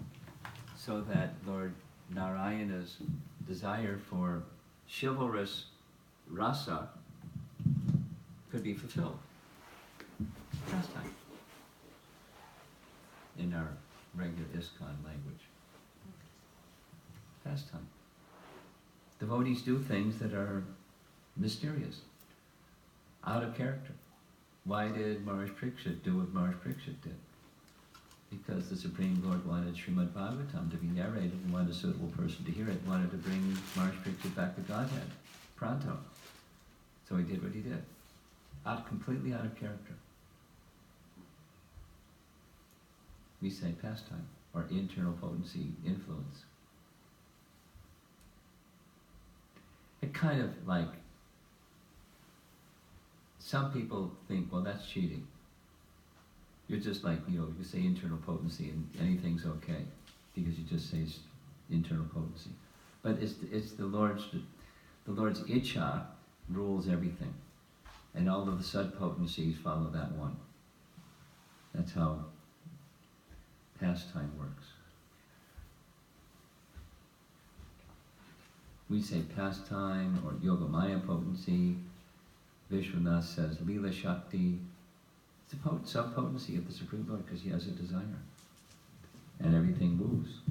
so that Lord Narayana's desire for chivalrous rasa could be fulfilled. Pastime. In our regular ISKCON language. Pastime. Devotees do things that are mysterious, out of character. Why did Maharaj Parikshit do what Maharaj Parikshit did? Because the Supreme Lord wanted Srimad Bhagavatam to be narrated and wanted a suitable person to hear it, wanted to bring Maharaj Parikshit back to Godhead, pronto. So he did what he did, completely out of character. We say pastime, or internal potency, influence. It kind of like, some people think, well, that's cheating. You're just like, you say internal potency and anything's okay, because you just say internal potency. But it's the Lord's Icha rules everything. And all of the sub-potencies follow that one. That's how pastime works. We say pastime or Yogamaya potency. Vishwanath says Leela Shakti. It's a sub-potency of the Supreme Lord because he has a desire. And everything moves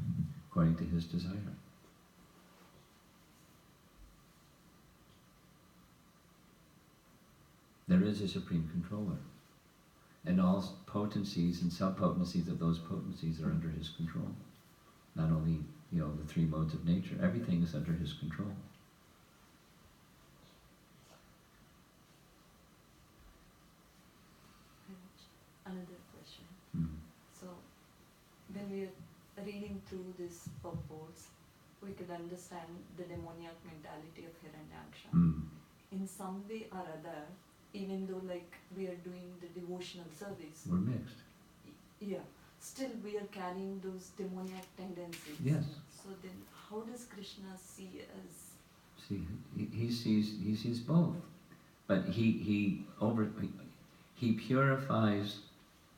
according to his desire. There is a Supreme Controller. And all potencies and sub-potencies of those potencies are under his control. Not only, the three modes of nature, everything is under his control. Another question. Mm. So, when we are reading through these purports, we could understand the demoniac mentality of Hiranyaksha. Mm. In some way or other, even though we are doing the devotional service, We're mixed. Yeah, still we are carrying those demoniac tendencies. Yes. So then, how does Krishna see us? See, he sees both, but he purifies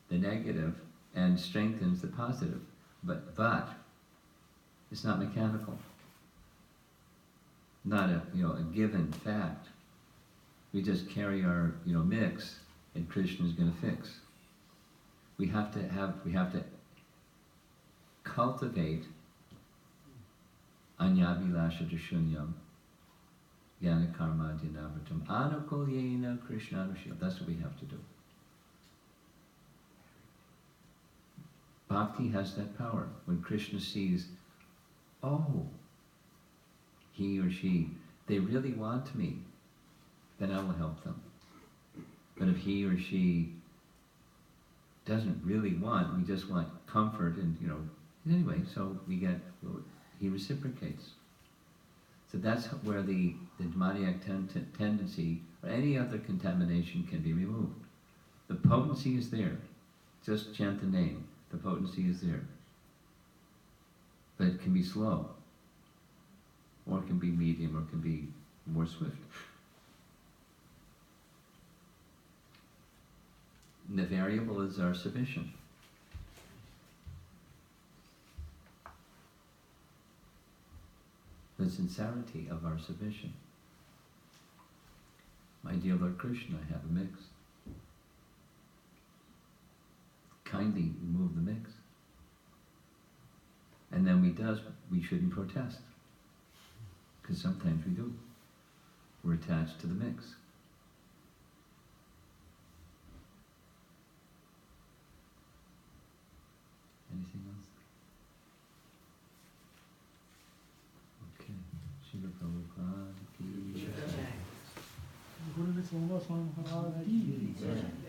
the negative and strengthens the positive, but it's not mechanical, not a given fact. We just carry our mix, and Krishna is going to fix. We have to cultivate Anyabilasha Dashunyam Jnana Karma Dhyanavartam Anukulyena Krishnanushya. That's what we have to do. Bhakti has that power. When Krishna sees, oh, he or she, they really want me, then I will help them. But if he or she doesn't really want, we just want comfort and, anyway, so he reciprocates. So that's where the demoniac tendency or any other contamination can be removed. The potency is there. Just chant the name. The potency is there. But it can be slow. Or it can be medium, or it can be more swift. And the variable is our submission. The sincerity of our submission. My dear Lord Krishna, I have a mix. Kindly remove the mix. And then we shouldn't protest. Because sometimes we do. We're attached to the mix. Anything else? Okay. Srila Prabhupada ki jai. Guru Swami Maharaj ki jai.